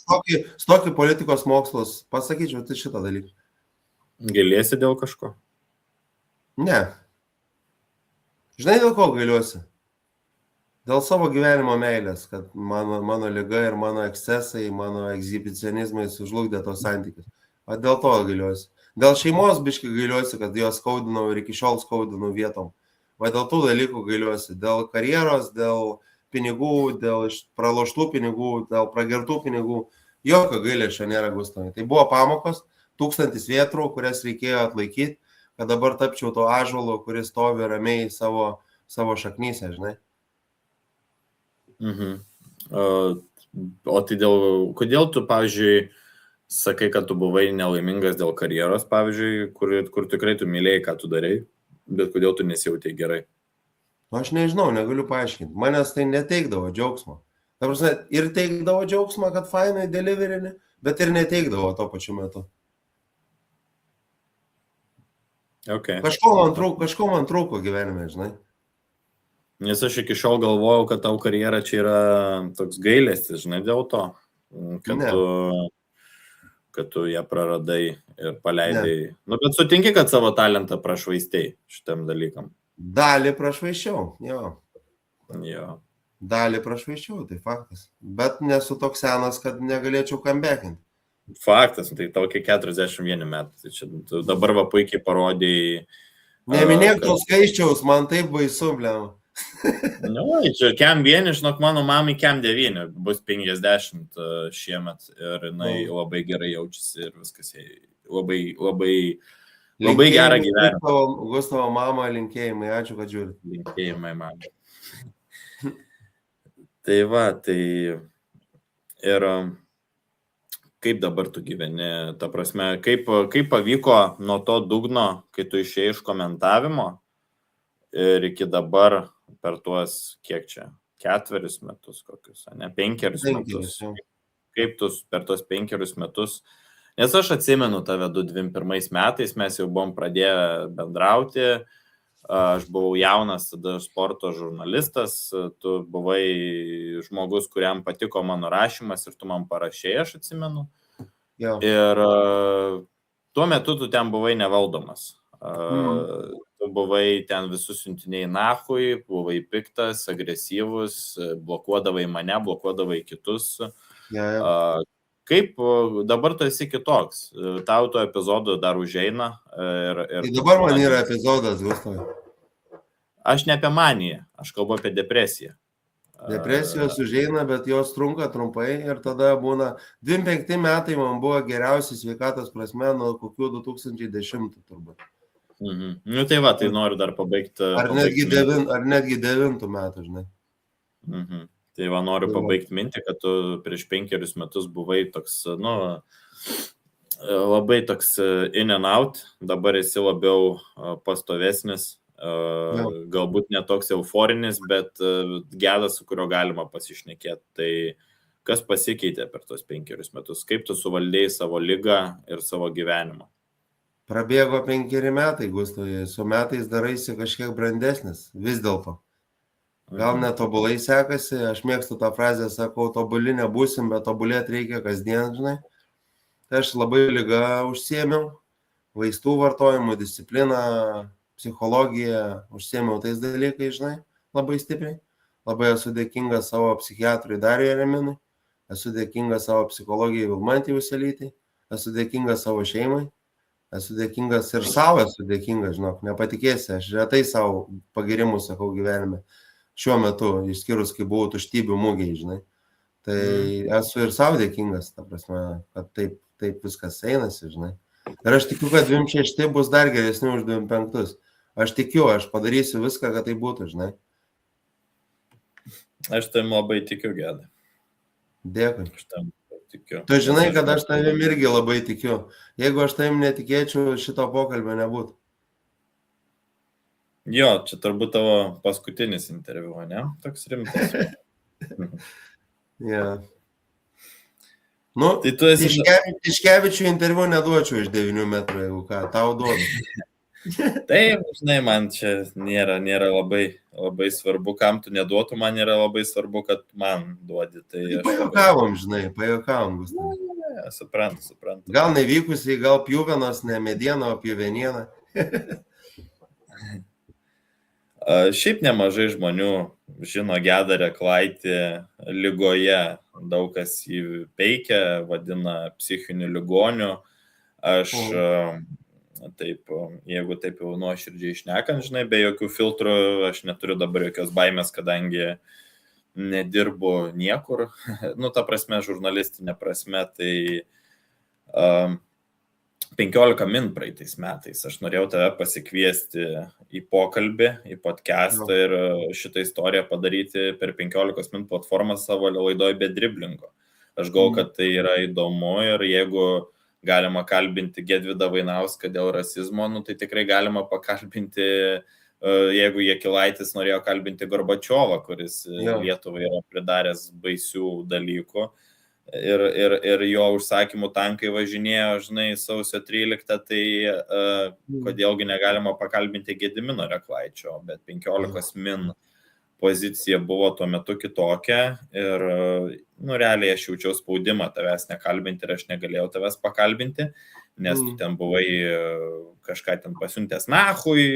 stokį politikos mokslus, pasakyčiau tai šitą dalyką. Gailiesi dėl kažko? Ne. Žinai, dėl ko gailiuosi? Dėl savo gyvenimo meilės, kad mano liga ir mano ekscesai, mano egzibicionizmai sužlugdė tos santykius. O dėl to gailiuosi. Dėl šeimos biškai gailiuosi, kad jos skaudinau ir iki šiol skaudinau vietom. O dėl tų dalykų gailiuosi. Dėl karjeros, dėl pinigų, dėl praloštų pinigų, dėl pragertų pinigų. Jokio gailesčio nėra, Gustavai. Tai buvo pamokos, 1000 vietrų, kurias reikėjo atlaikyti, kad dabar tapčiau to ąžuolo, kuris stovi ramiai savo šaknyse, žinai. O tai kodėl tu, pavyzdžiui, sakai, kad tu buvai nelaimingas dėl karjeros, pavyzdžiui, kur tikrai tu mylėjai, ką tu darei, bet kodėl tu nesijautei gerai? Aš nežinau, negaliu paaiškinti. Manęs tai neteikdavo džiaugsmo. Ta prasme, ir teikdavo džiaugsmą, kad fainai deliverini, bet ir neteikdavo tuo pačiu metu. Okay. Kažko man trūko gyvenime, žinai. Nes aš iki šiol galvojau, kad tau karjera čia yra toks gailestis, žinai, dėl to, kad tu ją praradai ir paleidai. Nu, bet sutinki, kad savo talentą prašvaistei šitam dalykam. Dalį prašvaiščiau, jo. Dalį prašvaiščiau, tai faktas. Bet nesu toks senas, kad negalėčiau comeback'inti. Faktas, tai tau iki 41 metų. Tai čia dabar va puikiai parodėjai. Neminėk to skaičiaus, man taip baisu, blem. Čia kem 1, žinok, mano mamai kem 9, bus 50 šiemet ir jinai labai gerai jaučiasi ir viskas labai gerą gyvenimą. Gustavo mama, linkėjimai, ačiū, kad žiūri. Linkėjimai mama. Tai va, tai ir kaip dabar tu gyveni, ta prasme, kaip pavyko nuo to dugno, kai tu išėjai iš komentavimo ir iki dabar per tuos, kiek čia, 4 metus kokius, ne, 5 metus. Kaip tu per tuos 5 metus, nes aš atsimenu tave 2021 metais, mes jau buvom pradėję bendrauti, aš buvau jaunas tada sporto žurnalistas, tu buvai žmogus, kuriam patiko mano rašymas ir tu man parašėjai, aš atsimenu. Jo. Ir tuo metu tu ten buvai nevaldomas. Tu buvai ten visus siuntiniai nahui, buvai piktas, agresyvus, blokuodavai mane, blokuodavai kitus. Kaip dabar tu esi kitoks? Tau to epizodo dar užeina. Tai dabar man yra epizodas, Gustavai. Aš ne apie maniją, aš kalbu apie depresiją. Depresijos užeina, bet jos trunka trumpai ir tada būna 25 metai man buvo geriausi sveikatos prasme nuo kokių 2010 turbūt. Nu tai va, tai noriu dar pabaigti. Ar netgi 9 metų, žinai. Tai va, noriu pabaigti mintį, kad tu prieš 5 metus buvai toks, labai toks in and out, dabar esi labiau pastovesnis, galbūt netoks euforinis, bet gedas, su kurio galima pasišnekėti. Tai Kas pasikeitė per tos 5 metus? Kaip tu suvaldėjai savo ligą ir savo gyvenimą? Prabėgo 5 metai, Gustavai, su metais daraisi kažkiek brandesnis, vis dėlto. Gal netobulai sekasi, aš mėgstu tą frazę, sakau, tobuli nebūsim, bet tobulėti reikia kasdien, žinai. Tai aš labai ligą užsiėmiau, vaistų vartojimų, discipliną, psichologiją, užsiėmiau tais dalykais, žinai, labai stipriai. Labai esu dėkingas savo psichiatrui Dariui Reminui, esu dėkingas savo psichologijai Vilmantei Uselytei, esu dėkingas savo šeimai, esu dėkingas ir savo esu dėkingas, žinok, nepatikėsi, aš retai savo pagirimų sakau gyvenime. Šiuo metu, išskyrus, kai buvau tuštybių mūgiai, žinai. Tai esu ir savo dėkingas, ta prasme, kad taip viskas einasi, žinai. Ir aš tikiu, kad 26 bus dar geresni už 25. Aš tikiu, aš padarysiu viską, kad tai būtų, žinai. Aš tam labai tikiu, Gedai. Dėkui. Aš tam tikiu. Tu žinai, kad aš tavim irgi labai tikiu. Jeigu aš tavim netikėčiau, šito pokalbio nebūtų. Jo, čia turbūt tavo paskutinis interviu, ne? Toks rimtas. Yeah. Nu, Tai tu esi... Tiškevičių interviu neduočiau iš 9 metrų, jeigu ką, tau duodu. Taip, žinai, man čia nėra labai svarbu, kam tu neduotų, man yra labai svarbu, kad man duodi. Tai aš... Pajokavom, žinai, pajokavom, Gustavai. Ja, suprantu. Gal nevykusiai, gal pjuvenos, ne mediena, o pjuvenieną. Šiaip nemažai žmonių žino Gedą Reklaitį ligoje, daug kas jį peikia, vadina psichiniu ligoniu. Aš taip, jeigu taip jau nuoširdžiai šnekant, žinai, be jokių filtrų, aš neturiu dabar jokios baimės, kadangi nedirbu niekur, nu, ta prasme, žurnalistinė prasme, tai 15 min praeitais metais aš norėjau tave pasikviesti į pokalbį, į podcastą ir šitą istoriją padaryti per 15 min platformą savo laidoj be driblingo. Aš galvoju, kad tai yra įdomu ir jeigu galima kalbinti Gedvydą Vainauską dėl rasizmo, nu, tai tikrai galima pakalbinti, jeigu Jakilaitis norėjo kalbinti Gorbačiovą, kuris Lietuvai yra pridaręs baisių dalykų. Ir jo užsakymų tankai važinėjo, žinai, sausio 13, tai kodėlgi negalima pakalbinti Gedimino Reklaičio, bet 15 min pozicija buvo tuo metu kitokia ir, nu, realiai aš jaučiau spaudimą tavęs nekalbinti ir aš negalėjau tavęs pakalbinti, nes tu ten buvai kažką ten pasiuntęs nahui,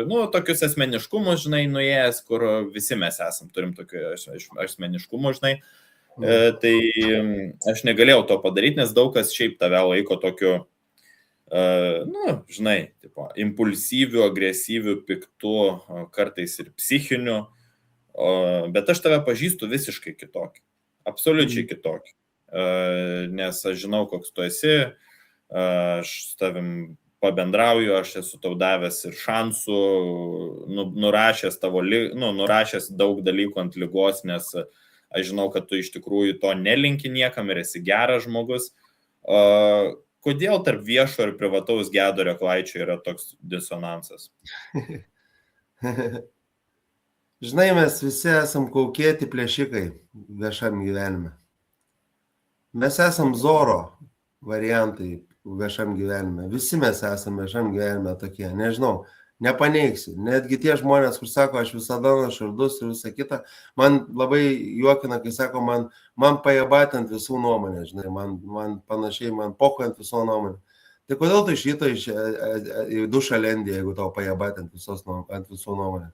nu, tokius asmeniškumus, žinai, nuėjęs, kur visi mes esam, turim tokių asmeniškumų, žinai. Tai aš negalėjau to padaryti, nes daug kas šiaip tave laiko tokiu, nu, žinai, tipo, impulsyviu, agresyviu, piktu, kartais ir psichiniu, bet aš tave pažįstu visiškai kitokį, absoliučiai kitokį, nes aš žinau, koks tu esi, aš su tavim pabendrauju, aš esu tau davęs ir šansų, nurašęs daug dalykų ant ligos, nes aš žinau, kad tu iš tikrųjų to nelinki niekam ir esi geras žmogus. Kodėl tarp viešo ir privataus Gedo Reklaičio yra toks disonansas? Žinai, mes visi esam kaukėti plėšikai viešam gyvenime. Mes esam Zoro variantai viešam gyvenime. Visi mes esam viešam gyvenime tokie, nežinau. Nepaneigsi. Netgi tie žmonės, kur sako, aš visada nuoširdus ir visą kitą, man labai juokina, kai sako, man pajabatant visų nuomonę, žinai, man panašiai, man pokojant visų nuomonę. Tai kodėl tu iš ryto į dušą lendi, jeigu tau pajabatant visų nuomonę?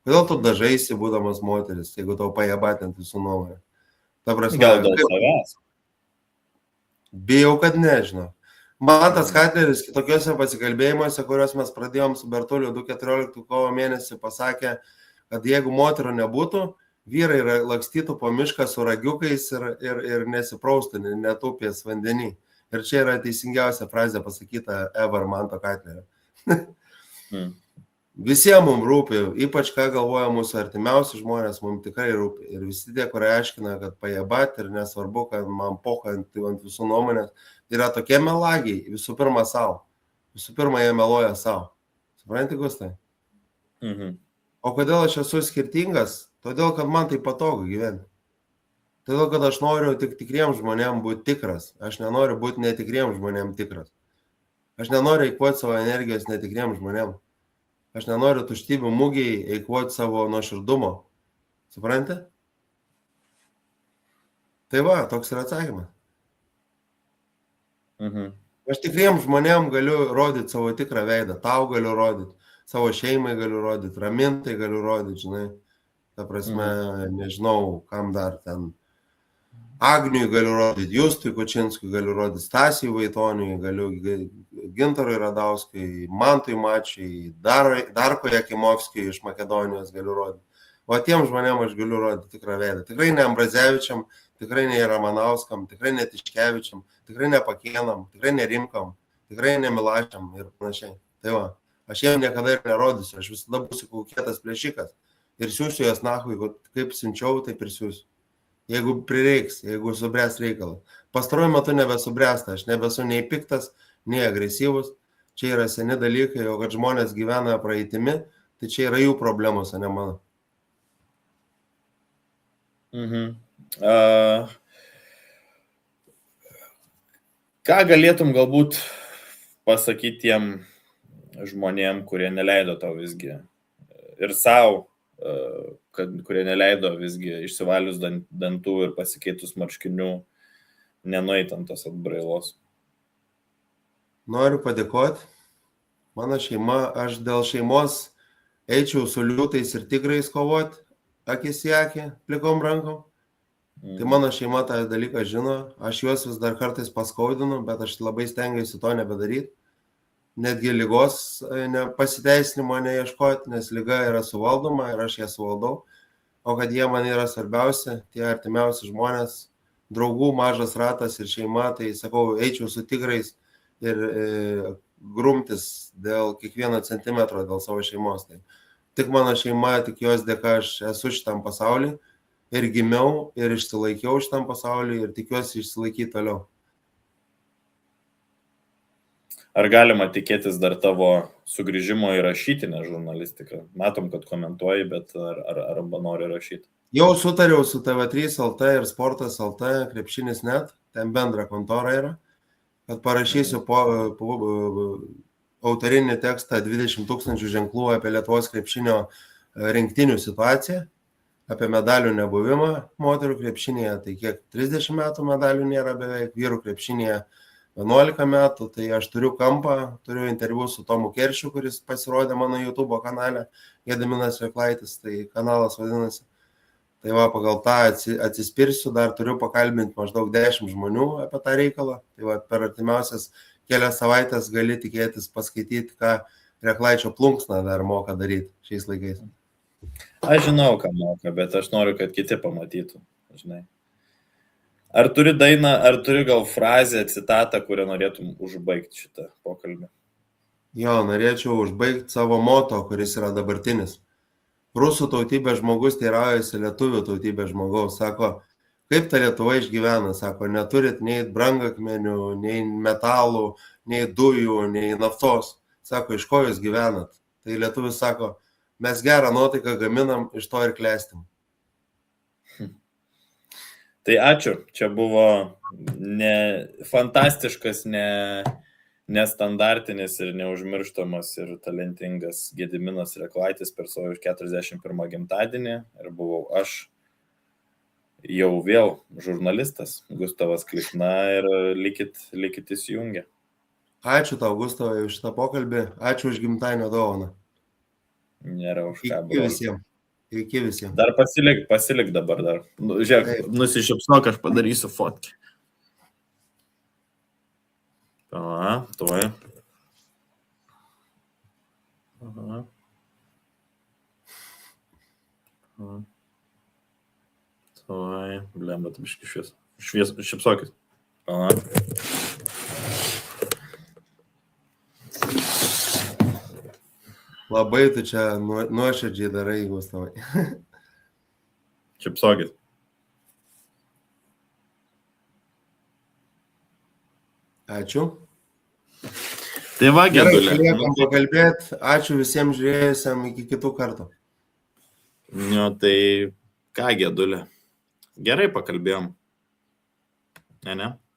Kodėl tu dažaisi, būdamas moteris, jeigu tau pajabatant visų nuomonę? Ta prasme, gal dėl savęs? Bijau, kad nežinau. Mantas Katleris kitokiuose pasikalbėjimuose, kuriuos mes pradėjom su Bertuliu 2014 kovo mėnesį, pasakė, kad jeigu moterų nebūtų, vyrai lakstytų po mišką su ragiukais ir nesipraustų, netupės vandenį. Ir čia yra teisingiausia frazė pasakyta ever Manto Katlerio. Visiems mums rūpi, ypač ką galvoja mūsų artimiausi žmonės, mums tikrai rūpi. Ir visi tie, kurie aiškina, kad pajabat ir nesvarbu, kad man pokant ant visų nuomonės, yra tokie melagiai, visų pirma savo. Visų pirma, jie meluoja savo. Supranti, Gustai? O kodėl aš esu skirtingas? Todėl, kad man tai patogu gyventi. Todėl, kad aš noriu tik tikriem žmonėm būti tikras. Aš nenoriu būti netikriem žmonėm tikras. Aš nenoriu eikvoti savo energijos netikriem žmonėm. Aš nenoriu tuštybių mūgiai eikvoti savo nuoširdumo. Suprantate? Tai va, toks yra atsakymas. Aš tikriem žmonėm galiu rodyti savo tikrą veidą. Tau galiu rodyti, savo šeimai galiu rodyti, ramintai galiu rodyti, žinai. Ta prasme, nežinau, kam dar ten. Agniui galiu rodyti, Justui Kučinskui galiu rodyti, Stasijui Vaitoniui, galiu Gintarui Radauskui, Mantui Mačiui, Darko Jakimovskijui iš Makedonijos galiu rodyti. O tiem žmonėm aš galiu rodyti tikrą veidą. Tikrai ne Ambrazevičiam, tikrai ne Ramanauskam, tikrai ne Tiškevičiam, tikrai ne Pakėnam, tikrai ne Rimkam, tikrai ne Milašiam ir panašiai. Tai va, aš jiem niekada ir nerodysiu, aš visada būsiu kietas plėšikas ir siūsiu jas nahui, kaip siunčiau, taip ir siūsiu. Jeigu prireiks, jeigu subręs reikalas. Pastaruoju metu nebesubręsta, aš nebesu nei piktas, nei agresyvus. Čia yra seni dalykai, o kad žmonės gyvena praeitimi, tai čia yra jų problemos, o ne mano. Ką galėtum galbūt pasakyti tiem žmonėm, kurie neleido tau visgi ir savo, kurie neleido visgi išsivalius dantų ir pasikeitus marškinių nenueit ant tos atbrailos? Noriu padėkoti. Mano šeima, aš dėl šeimos eičiau su liūtais ir tigrais kovoti, akis į akį, plikom rankom. Tai mano šeima tą dalyką žino, aš juos vis dar kartais paskaudinu, bet aš labai stengiuosi to nebedaryti. Netgi lygos pasiteisinimo neieškoti, nes lyga yra suvaldoma ir aš ją suvaldau. O kad jie man yra svarbiausia, tie artimiausi žmonės, draugų mažas ratas ir šeima, tai sakau, eičiau su tigrais ir grumtis dėl kiekvieno centimetro dėl savo šeimos. Tai tik mano šeima, tik jos dėka aš esu šitam pasauliu ir gimiau ir išsilaikiau šitam pasauliu ir tikiuosi išsilaikyti toliau. Ar galima tikėtis dar tavo sugrįžimo į rašytinę žurnalistiką? Matom, kad komentuoji, bet arba nori rašyti? Jau sutariau su TV3 LT ir Sportas LT, krepšinis net, ten bendra kontora yra, kad parašysiu autorinį tekstą 20 000 ženklų apie Lietuvos krepšinio rinktinių situaciją, apie medalių nebuvimą moterų krepšinėje, tai kiek 30 metų medalių nėra beveik, vyrų krepšinėje 11 metų, tai aš turiu kampą, turiu interviu su Tomu Keršiu, kuris pasirodė mano YouTube kanale, Gediminas Reklaitis, tai kanalas vadinasi. Tai va, pagal tą atsispirsiu, dar turiu pakalbinti maždaug 10 žmonių apie tą reikalą. Tai va, per artimiausias kelias savaitės gali tikėtis paskaityti, ką Reklaičio plunksna dar moka daryti šiais laikais. Aš žinau, ką moka, bet aš noriu, kad kiti pamatytų, žinai. Ar turi dainą, ar turi gal frazę, citatą, kurią norėtum užbaigti šitą pokalbį? Jo, norėčiau užbaigti savo moto, kuris yra dabartinis. Rusų tautybės žmogus teiraujasi lietuvių tautybės žmogaus. Sako, kaip ta Lietuva išgyvena? Sako, neturit nei brangakmenių, nei metalų, nei dujų, nei naftos. Sako, iš ko jūs gyvenat? Tai lietuvis sako, mes gerą nuotaiką gaminam, iš to ir klestim. Tai ačiū, čia buvo fantastiškas, nestandartinis ir neužmirštamas ir talentingas Gediminas Reklaitis per savo 41 gimtadienį ir buvau aš jau vėl žurnalistas Gustavas Klikna ir likit įsijungę. Ačiū tau, Gustavai, už šitą pokalbį, ačiū už gimtadienio dovaną. Nėra už ką. Iki visiems. Iki visiems. Dar pasilik dabar dar. Žiūrėk, Nusišypsok, aš padarysiu fotkę. Aha, tuoj. Aha. Tuoj, blemba, tu biški šypsokis. Aha. Labai tu čia nuoširdžiai darai, Gustavai. Šypsokis. Ačiū. Tai va, Gerai, Gedulė. liekam pakalbėti. Ačiū visiems žiūrėjusiam, iki kitų kartų. Nu, tai ką, Gedulė. Gerai pakalbėjom. Ne?